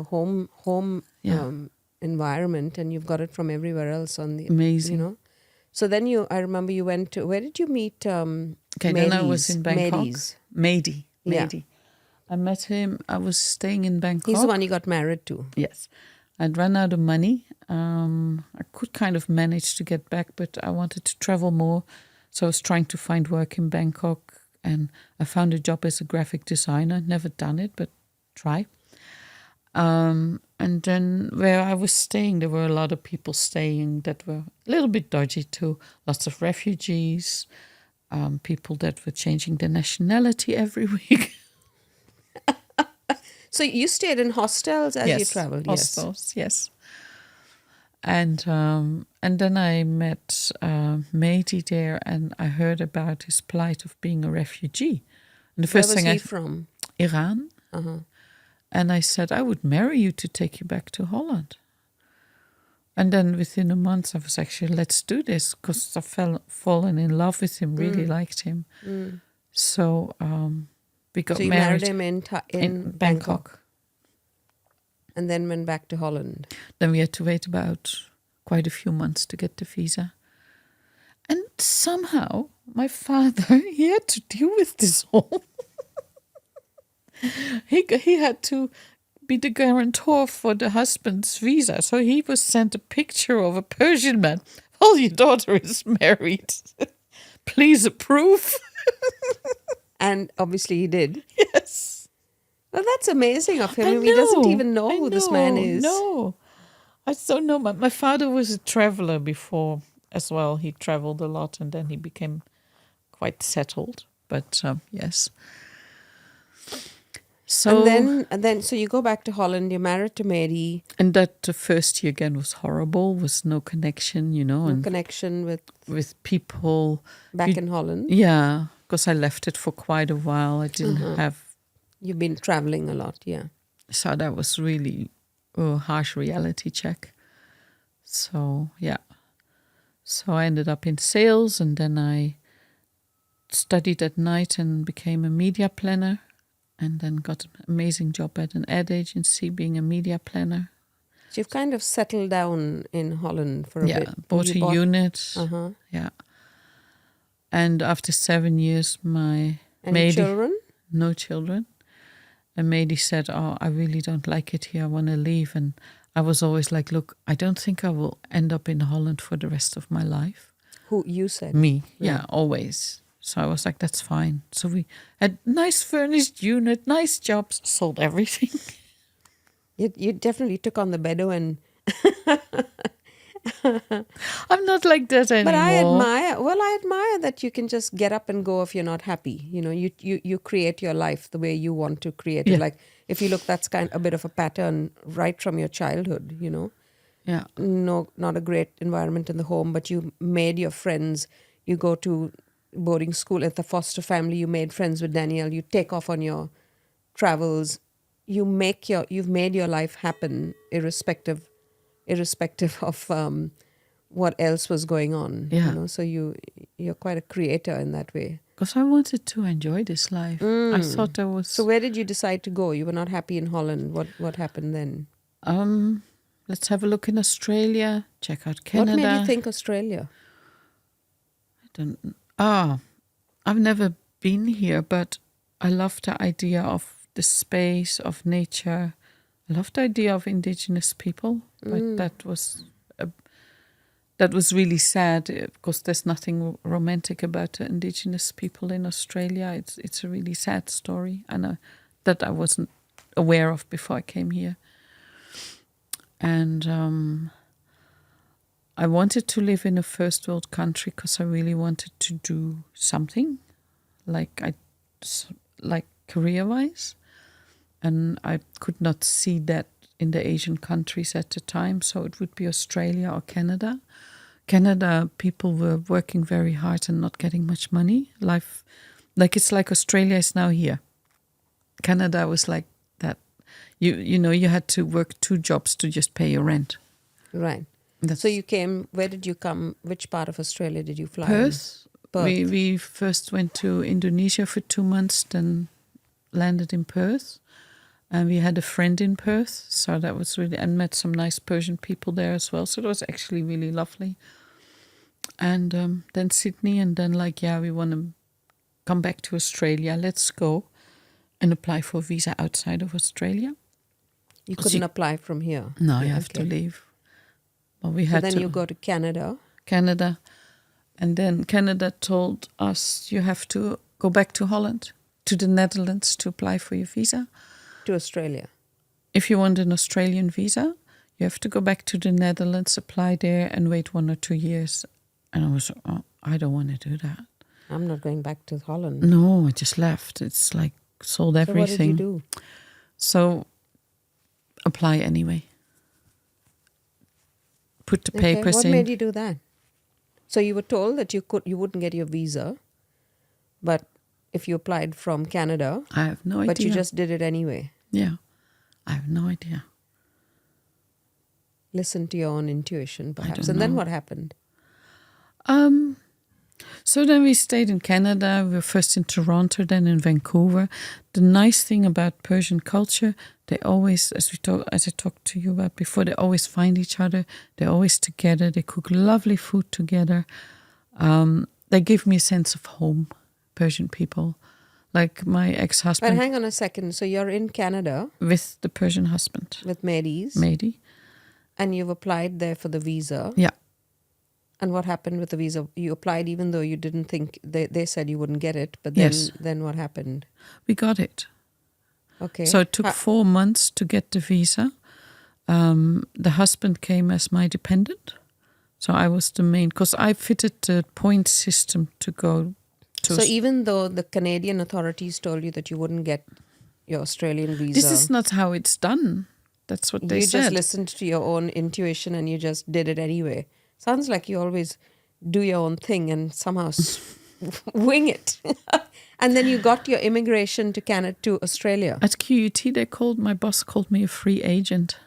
home environment, and you've got it from everywhere else on the amazing. So then I remember you went to, where did you meet? Okay, then I was in Bangkok. Mehdi. Yeah. I met him. I was staying in Bangkok. He's the one you got married to. Yes. I'd run out of money. I could kind of manage to get back, but I wanted to travel more. So I was trying to find work in Bangkok, and I found a job as a graphic designer. Never done it, but try. And then where I was staying, there were a lot of people staying that were a little bit dodgy too. Lots of refugees. People that were changing their nationality every week. So you stayed in hostels as you traveled? Hostels, yes. And then I met Mehdi there, and I heard about his plight of being a refugee. And the first Where was he from? Iran. Uh-huh. And I said, I would marry you to take you back to Holland. And then within a month, I was actually, let's do this, because I fallen in love with him, really liked him. So we got married. So you married him in Bangkok. And then went back to Holland. Then we had to wait about quite a few months to get the visa. And somehow my father, he had to deal with this all. He had to be the guarantor for the husband's visa. So he was sent a picture of a Persian man. Well, your daughter is married. Please approve. And obviously he did. Yes. Well, that's amazing of him. He doesn't even know who this man is. No. I don't know. My father was a traveler before as well. He traveled a lot, and then he became quite settled. But yes. So and then so you go back to Holland. You're married to Mehdi. And that the first year again was horrible. Was no connection, No connection with people back in Holland. Yeah, because I left it for quite a while. I didn't have. You've been traveling a lot, yeah. So that was really a harsh reality check. So yeah, so I ended up in sales, and then I studied at night and became a media planner. And then got an amazing job at an ad agency being a media planner. So you've kind of settled down in Holland for a bit. Yeah, bought a unit. Yeah. And after 7 years, Any children? No children. And Mehdi said, I really don't like it here. I want to leave. And I was always like, look, I don't think I will end up in Holland for the rest of my life. Who, you said? Me, yeah, always. So I was like, that's fine. So we had nice furnished unit, nice jobs, sold everything. You definitely took on the Bedouin I'm not like that anymore. But I admire that you can just get up and go if you're not happy. You create your life the way you want to create it. Yeah. Like, if you look, that's kind of a bit of a pattern right from your childhood, Yeah. No, not a great environment in the home, but you made your friends. You go to boarding school at the foster family. You made friends with Danielle. You take off on your travels. You've made your life happen irrespective of what else was going on. Yeah. So you're quite a creator in that way. Because I wanted to enjoy this life. I thought there was... So where did you decide to go? You were not happy in Holland. What happened then? Let's have a look in Australia, check out Canada. What made you think Australia? I've never been here, but I love the idea of the space, of nature. I love the idea of indigenous people. Like that was really sad because there's nothing romantic about the indigenous people in Australia. It's a really sad story, and that I wasn't aware of before I came here. And I wanted to live in a first world country because I really wanted to do something, like career-wise, and I could not see that in the Asian countries at the time. So it would be Australia or Canada. Canada, people were working very hard and not getting much money. Life, it's like Australia is now here. Canada was like that. You had to work 2 jobs to just pay your rent. Right. So you came, where did you come? Which part of Australia did you fly? Perth. We first went to Indonesia for 2 months, then landed in Perth. And we had a friend in Perth, so that was really, and met some nice Persian people there as well. So it was actually really lovely. And then Sydney, and then we want to come back to Australia. Let's go and apply for a visa outside of Australia. You couldn't apply from here? No, you have to leave. Well, we had so then you go to Canada. And then Canada told us you have to go back to Holland, to the Netherlands, to apply for your visa. To Australia. If you want an Australian visa, you have to go back to the Netherlands, apply there, and wait 1 or 2 years. And I was, I don't want to do that. I'm not going back to Holland. No, I just left. It's like sold everything. So what did you do? So apply anyway. Put the papers in. What made you do that? So you were told that you wouldn't get your visa, but if you applied from Canada, I have no idea. But you just did it anyway. Yeah, I have no idea. Listen to your own intuition, perhaps. And then what happened? So then we stayed in Canada. We were first in Toronto, then in Vancouver. The nice thing about Persian culture, they always, as I talked to you about before, they always find each other. They're always together. They cook lovely food together. They give me a sense of home, Persian people. Like my ex-husband. But hang on a second. So you're in Canada. With the Persian husband. With Mehdi. And you've applied there for the visa. Yeah. And what happened with the visa? You applied even though you didn't think, they said you wouldn't get it. But then what happened? We got it. Okay. So it took 4 months to get the visa. The husband came as my dependent. So I was the main, because I fitted the point system to go to. So even though the Canadian authorities told you that you wouldn't get your Australian visa. This is not how it's done. That's what they said. You just listened to your own intuition and you just did it anyway. Sounds like you always do your own thing and somehow wing it. And then you got your immigration to Canada, to Australia. At QUT, my boss called me a free agent.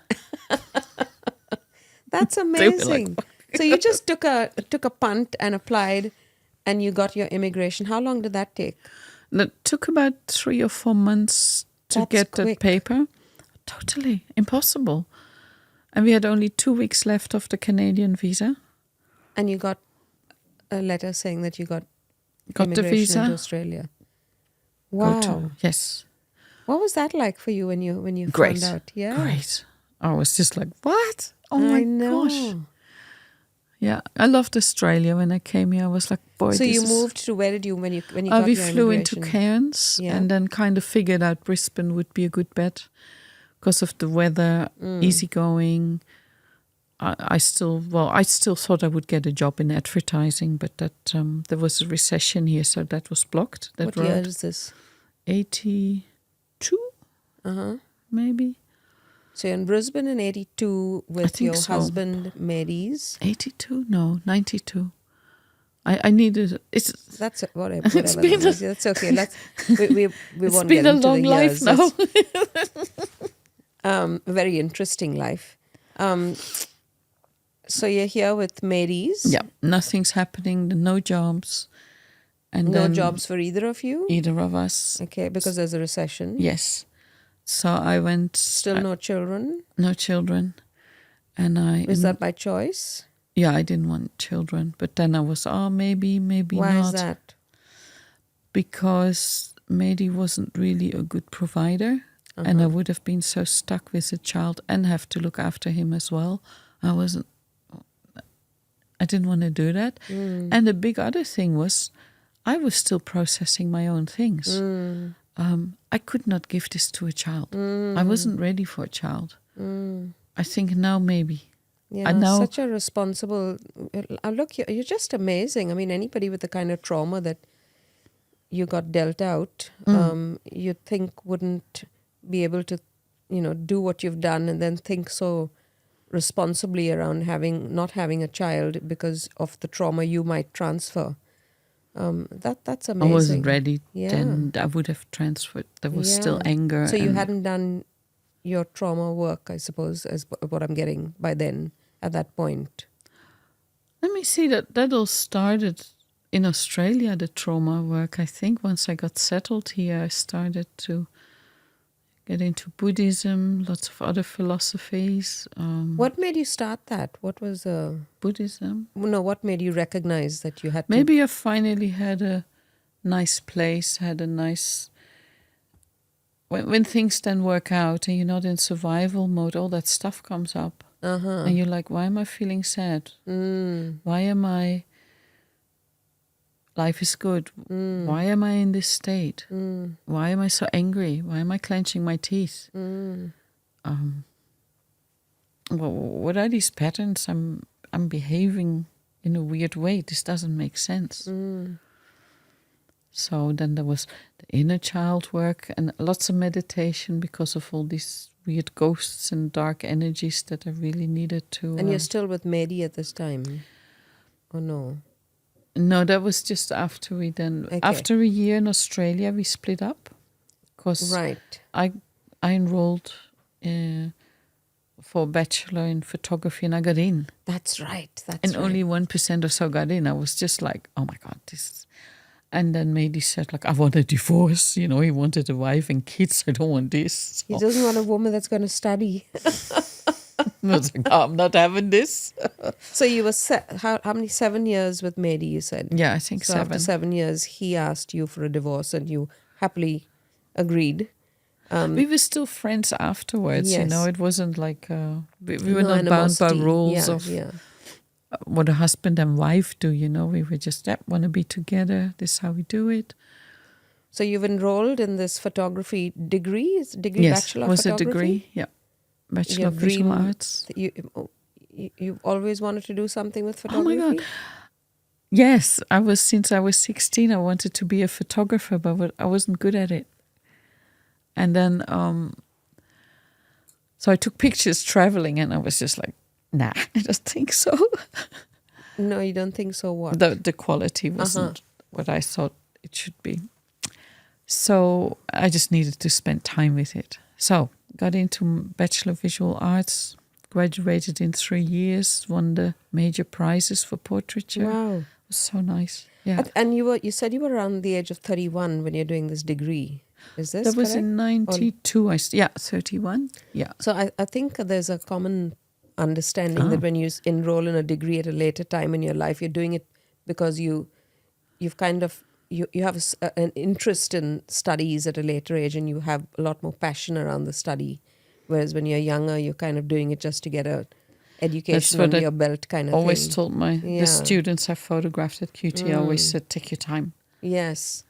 That's amazing. So you just took a punt and applied, and you got your immigration. How long did that take? It took about 3 or 4 months to get the paper. Totally impossible. And we had only 2 weeks left of the Canadian visa. And you got a letter saying that you got the visa into Australia. Wow. Yes. What was that like for you when you Great. found out? Yeah. Great. I was just like, what? Oh my gosh. Yeah, I loved Australia. When I came here, I was like, boy. So you moved to, where did you when you got we your flew into immigration? Cairns and then kind of figured out Brisbane would be a good bet because of the weather, easygoing. I still thought I would get a job in advertising, but that there was a recession here, so that was blocked. That What road. year is this? 82, maybe. So you're in Brisbane in 82 with your husband, Mary's. 82? No, 92. I needed. That's whatever. That's okay. We won't get into the years. It's been a long life now. A very interesting life. So you're here with Mary's. Yeah, nothing's happening. No jobs, and no jobs for either of you. Either of us. Okay, because there's a recession. Yes. So I went. Still no children. No children, and Is that by choice? Yeah, I didn't want children, but then I was, maybe not. Why is that? Because Mary wasn't really a good provider, and I would have been so stuck with a child and have to look after him as well. I didn't want to do that. And the big other thing was, I was still processing my own things. I could not give this to a child. I wasn't ready for a child. I think now maybe. Yeah, such a responsible... Look, you're just amazing. I mean, anybody with the kind of trauma that you got dealt out, you'd think wouldn't be able to, do what you've done and then think so responsibly around not having a child because of the trauma you might transfer. That's amazing. I wasn't ready. Yeah. Then I would have transferred. There was still anger. So you hadn't done your trauma work, I suppose, as what I'm getting by then, at that point. Let me see, that all started in Australia, the trauma work. I think once I got settled here, I started to get into Buddhism, lots of other philosophies. What made you start that? What was Buddhism? No, what made you recognize that you had to... Maybe I finally had a nice place, had a nice... When things then work out and you're not in survival mode, all that stuff comes up. And you're like, why am I feeling sad? Why am I... Life is good. Why am I in this state? Why am I so angry? Why am I clenching my teeth? What are these patterns? I'm behaving in a weird way. This doesn't make sense. So then there was the inner child work and lots of meditation because of all these weird ghosts and dark energies that I really needed to... And you're still with Mehdi at this time? Or no? No, that was just after we then... Okay. After a year in Australia, we split up. Because I enrolled for a bachelor in photography and I got in. That's right. And only 1% or so got in. I was just like, oh my God, this... And then Mehdi said, like, I want a divorce. He wanted a wife and kids. I don't want this. So. He doesn't want a woman that's going to study. I was like, I'm not having this. So you were, how many, 7 years with Mehdi, you said? Yeah, I think so 7. After 7 years, he asked you for a divorce and you happily agreed. We were still friends afterwards, yes. It wasn't like, we were not bound by rules of... what a husband and wife do, we were just want to be together. This is how we do it. So you've enrolled in this photography degree? Is degree yes, Bachelor it was photography? A degree, yeah. Bachelor of Visual Arts. You've always wanted to do something with photography? Oh my God. Yes, since I was 16, I wanted to be a photographer, but I wasn't good at it. And then, so I took pictures traveling and I was just like, nah, I don't think so. No, you don't think so what? The quality wasn't what I thought it should be. So I just needed to spend time with it. So got into Bachelor of Visual Arts, graduated in 3 years, won the major prizes for portraiture. Wow. It was so nice. Yeah. And you said you were around the age of 31 when you're doing this degree. Is this That was correct? in 92. 31. Yeah. So I think there's a common understanding that when you enroll in a degree at a later time in your life, you're doing it because you've kind of you have an interest in studies at a later age and you have a lot more passion around the study, whereas when you're younger you're kind of doing it just to get a education under your belt kind of always thing. Told the students I photographed at QT, I always said take your time. Yes.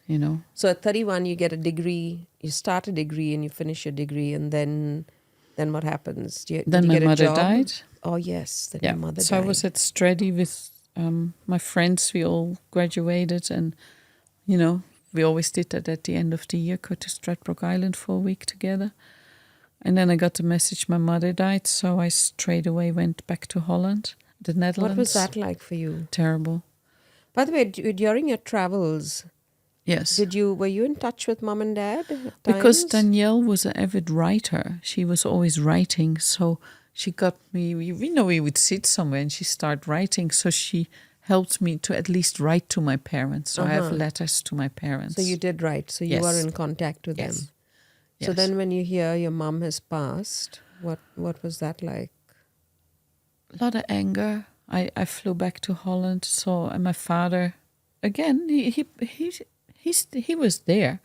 So at 31 you get a degree, you start a degree and you finish your degree, and then what happens? Then my mother died. Oh, yes. Then your mother So died. I was at Stredi with my friends. We all graduated, and we always did that at the end of the year, go to Stradbroke Island for a week together. And then I got the message my mother died, so I straight away went back to Holland, the Netherlands. What was that like for you? Terrible. By the way, during your travels, Yes. were you in touch with mom and dad at Because times? Danielle was an avid writer. She was always writing, so she got me. We would sit somewhere and she started writing, so she helped me to at least write to my parents. So I have letters to my parents. So you did write. So you were Yes. in contact with Yes. them. So Yes. then when you hear your mom has passed, what was that like? A lot of anger. I flew back to Holland. So and my father, again, he was there.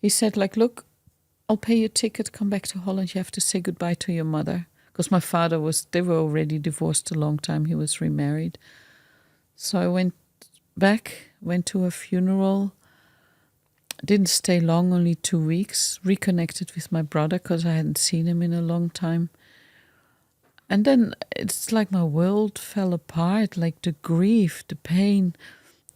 He said, like, look, I'll pay your ticket, come back to Holland. You have to say goodbye to your mother. Because my father they were already divorced a long time. He was remarried. So I went back, went to a funeral. Didn't stay long, only 2 weeks. Reconnected with my brother because I hadn't seen him in a long time. And then it's like my world fell apart, like the grief, the pain.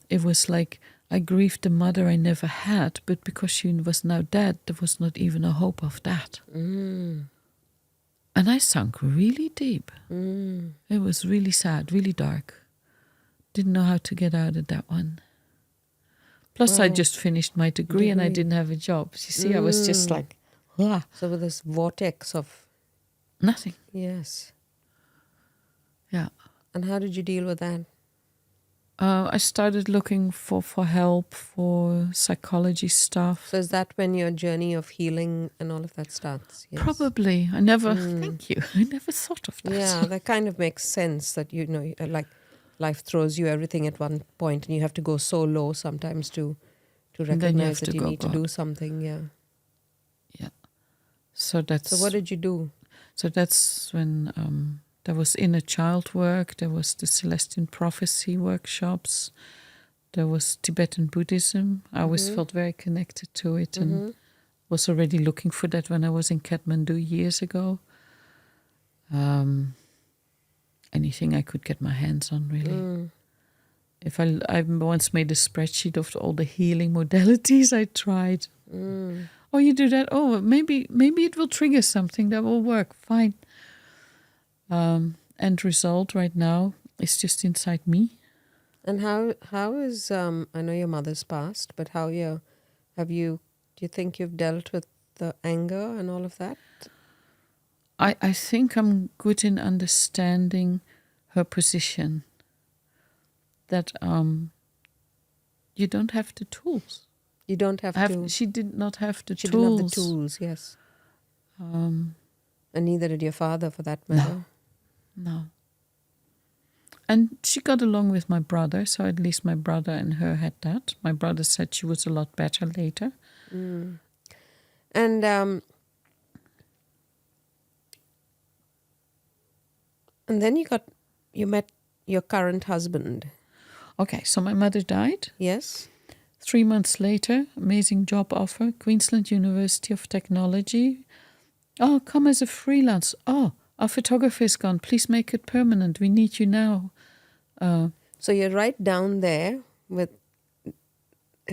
It was like I grieved the mother I never had, but because she was now dead, there was not even a hope of that. And I sunk really deep. It was really sad, really dark. Didn't know how to get out of that one. Plus, I just finished my degree and I didn't have a job. You see, I was just like, So with this vortex of nothing. yes. Yeah. And how did you deal with that? I started looking for help, for psychology stuff. So is that when your journey of healing and all of that starts? Yes. Probably. I never, thank you. I never thought of that. Yeah, that kind of makes sense that, like life throws you everything at one point and you have to go so low sometimes to And then you have recognize that to you go need to do something. Yeah. Yeah. So what did you do? So that's when there was inner child work, there was the Celestine prophecy workshops, there was Tibetan Buddhism. I always felt very connected to it and was already looking for that when I was in Kathmandu years ago. Anything I could get my hands on, really. If I once made a spreadsheet of all the healing modalities I tried. Oh, you do that? Oh, maybe it will trigger something that will work. Fine. End result right now is just inside me. And how is I know your mother's passed, but do you think you've dealt with the anger and all of that? I think I'm good in understanding her position. That you don't have the tools. You don't have to. She did not have the She tools. didn't have the tools, yes. And neither did your father, for that matter. No. And she got along with my brother, so at least my brother and her had that. My brother said she was a lot better later. And then you met your current husband. Okay, so my mother died. Yes. 3 months later, amazing job offer, Queensland University of Technology. Oh, come as a freelance. Oh, our photographer is gone. Please make it permanent. We need you now. So you're right down there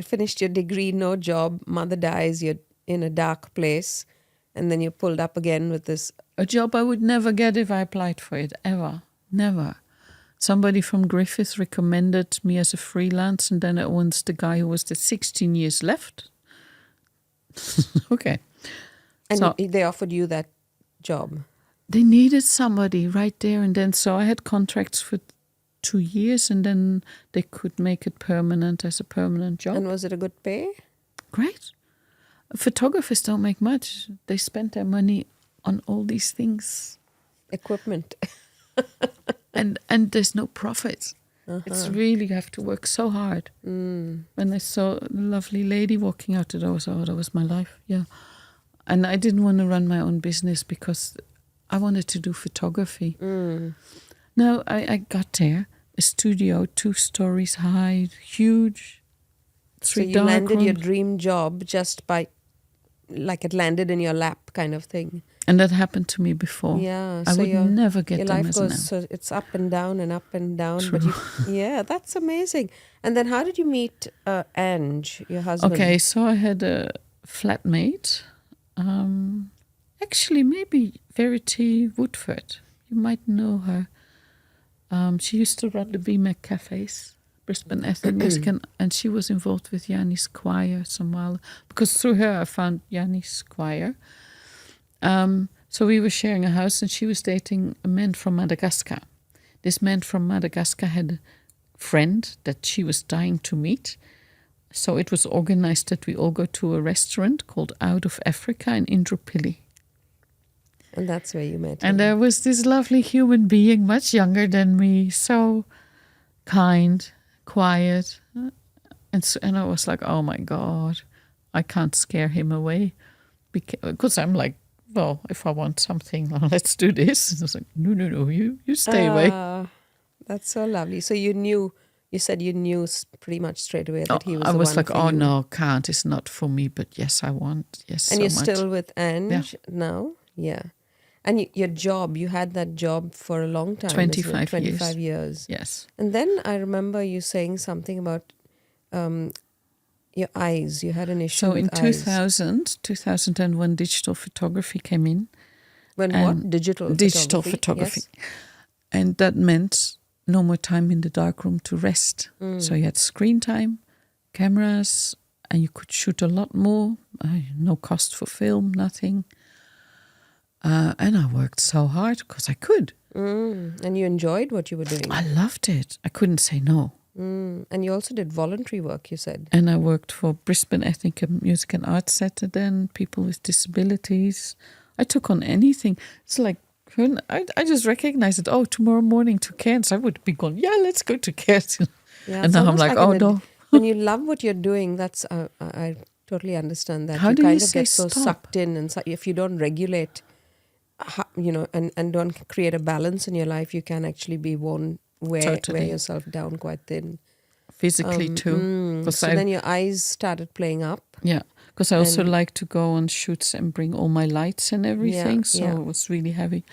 finished your degree, no job, mother dies, you're in a dark place, and then you're pulled up again with this. A job I would never get if I applied for it, ever. Never. Somebody from Griffith recommended me as a freelance, and then once the guy who was the 16 years left. Okay. And so they offered you that job. They needed somebody right there and then. So I had contracts for 2 years, and then they could make it permanent as a permanent job. And was it a good pay? Great. Photographers don't make much. They spend their money on all these things. Equipment. and there's no profit. It's really, you have to work so hard. When I saw a lovely lady walking out the door, I was, that was my life. Yeah. And I didn't want to run my own business because I wanted to do photography. Now I got there, a studio, 2 stories high, huge, 3 So you dark landed rooms. your dream job just by, like it landed in your lap kind of thing. And that happened to me before. Yeah, I so would never get your them life as an goes, so it's up and down and up and down. True. But yeah, that's amazing. And then how did you meet Ange, your husband? Okay, so I had a flatmate. Actually, maybe Verity Woodford. You might know her. She used to run the BMAC cafes, Brisbane Ethnic Music, and she was involved with Yanni's choir some while. Because through her, I found Yanni's choir. So we were sharing a house, and she was dating a man from Madagascar. This man from Madagascar had a friend that she was dying to meet. So it was organized that we all go to a restaurant called Out of Africa in Indropilly. And that's where you met him. And there was this lovely human being, much younger than me, so kind, quiet. And I was like, oh my God, I can't scare him away. Because I'm like, well, if I want something, well, let's do this. And I was like, no, you stay away. That's so lovely. So you said you knew pretty much straight away that he was I the was one like, for oh you. No, can't. It's not for me. But yes, I want. Yes, And so you're much. still with Ange now? Yeah. And your job, you had that job for a long time. 25 25 years. Yes. And then I remember you saying something about your eyes. You had an issue So with in eyes. 2001, digital photography came in. When what? Digital photography. Yes. And that meant no more time in the darkroom to rest. So you had screen time, cameras, and you could shoot a lot more. No cost for film, nothing. And I worked so hard because I could. And you enjoyed what you were doing. I loved it. I couldn't say no. And you also did voluntary work, you said. And I worked for Brisbane Ethnic Music and Arts Centre then, people with disabilities. I took on anything. It's like, I just recognized it. Oh, tomorrow morning to Cairns, I would be going, yeah, let's go to Cairns. Yeah, And now I'm like, oh no. When you love what you're doing, that's I totally understand that. How you do kind you of say get so stop? sucked in, and if you don't regulate, and don't create a balance in your life, you can actually be wear yourself down quite thin. Physically too. So then your eyes started playing up. Yeah, because I also like to go on shoots and bring all my lights and everything. Yeah. It was really heavy.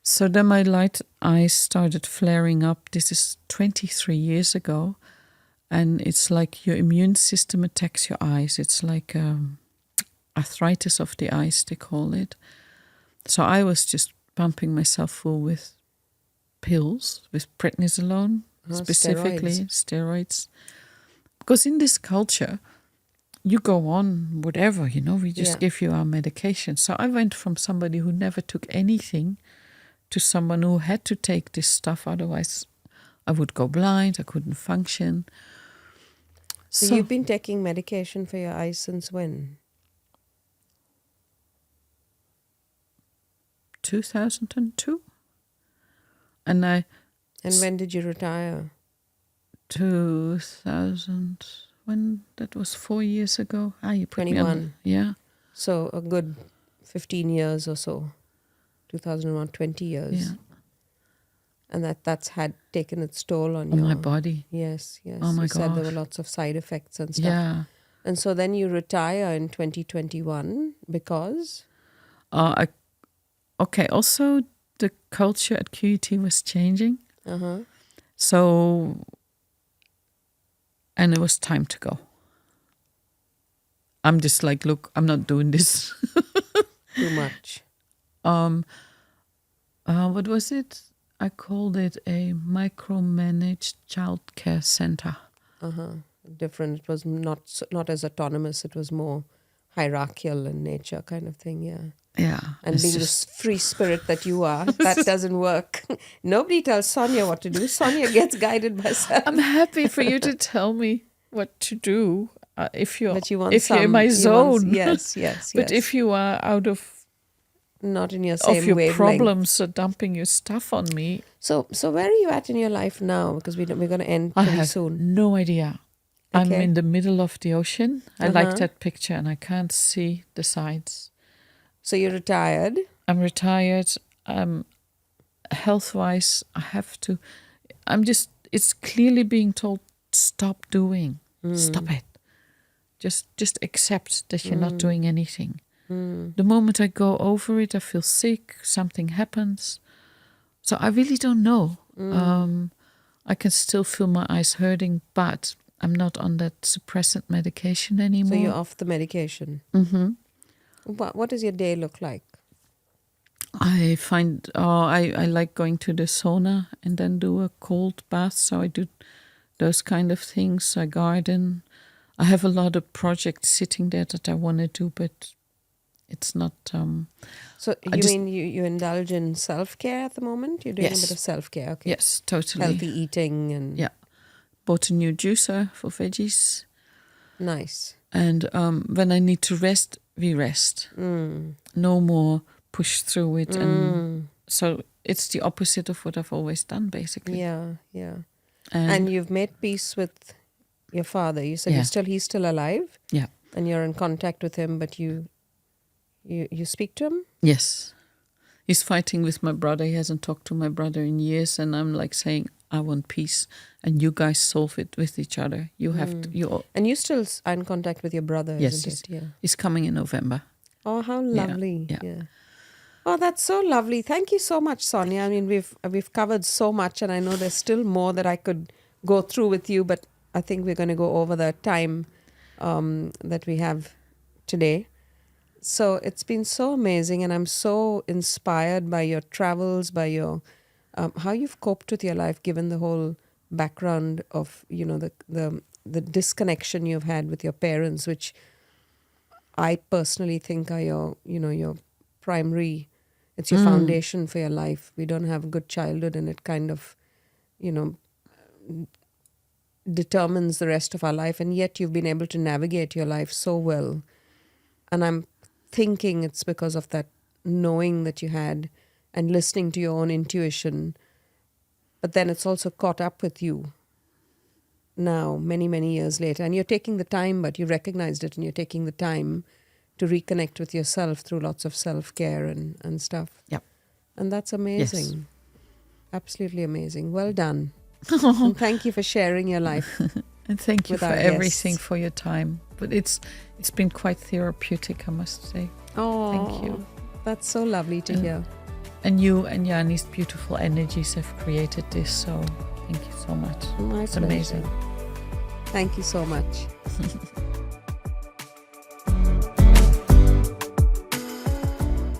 So then my light eyes started flaring up. This is 23 years ago. And it's like your immune system attacks your eyes. It's like arthritis of the eyes, they call it. So I was just pumping myself full with pills, with prednisolone, specifically steroids. Because in this culture, you go on whatever, we just give you our medication. So I went from somebody who never took anything to someone who had to take this stuff. Otherwise, I would go blind, I couldn't function. So you've been taking medication for your eyes since when? 2002. And when did you retire? 2000, when that was 4 years ago. You put 21. me on. Yeah. So a good 15 years or so. 2001, 20 years. Yeah. And that's had taken its toll on my body. Yes. Oh my You God. said there were lots of side effects and stuff. Yeah. And so then you retire in 2021 because? Okay, also the culture at QET was changing. Uh-huh. So, and it was time to go. I'm just like, look, I'm not doing this. Too much. What was it? I called it a micromanaged childcare center. Different. It was not as autonomous. It was more hierarchical in nature, kind of thing. Yeah. Yeah. And being this free spirit that you are, that doesn't work. Nobody tells Sonja what to do. Sonja gets guided by herself. I'm happy for you to tell me what to do if you're in my zone. Yes. But if you are out of not in your same your wavelength. problems are dumping your stuff on me. So where are you at in your life now? Because we're going to end pretty soon. I have no idea. Okay. I'm in the middle of the ocean. I like that picture and I can't see the sides. So you're retired? I'm retired. Health-wise, I have to... It's clearly being told, stop doing. Stop it. Just accept that you're not doing anything. The moment I go over it, I feel sick, something happens. So I really don't know. I can still feel my eyes hurting, but I'm not on that suppressant medication anymore. So you're off the medication. What does your day look like? I find I like going to the sauna and then do a cold bath. So I do those kind of things. I garden. I have a lot of projects sitting there that I want to do, but it's not. So you indulge in self-care at the moment? You're doing a bit of self-care, okay? Yes, totally. Healthy eating and bought a new juicer for veggies. Nice. And when I need to rest, we rest. No more push through it, and so it's the opposite of what I've always done, basically. Yeah. And you've made peace with your father. You said he's still alive. Yeah. And you're in contact with him, but you speak to him? Yes. He's fighting with my brother. He hasn't talked to my brother in years, and I'm like saying, I want peace, and you guys solve it with each other. You have to. And you still are in contact with your brother, isn't it? Yeah. He's coming in November. Oh, how lovely! Yeah. Oh, that's so lovely. Thank you so much, Sonja. I mean, we've covered so much, and I know there's still more that I could go through with you, but I think we're going to go over the time that we have today. So it's been so amazing, and I'm so inspired by your travels, by your how you've coped with your life, given the whole background of the disconnection you've had with your parents, which I personally think are your primary. It's your foundation for your life. We don't have a good childhood, and it kind of, determines the rest of our life. And yet you've been able to navigate your life so well. And I'm thinking it's because of that knowing that you had and listening to your own intuition. But then it's also caught up with you now, many, many years later. And you're taking the time, but you recognized it, and you're taking the time to reconnect with yourself through lots of self-care and stuff. Yep. And that's amazing. Yes. Absolutely amazing. Well done. And thank you for sharing your life. And thank you with for our everything, guests. for your time. But it's been quite therapeutic, I must say. Oh, thank you. That's so lovely to hear. And you and Yanni's beautiful energies have created this, so thank you so much. My it's pleasure. amazing. Thank you so much.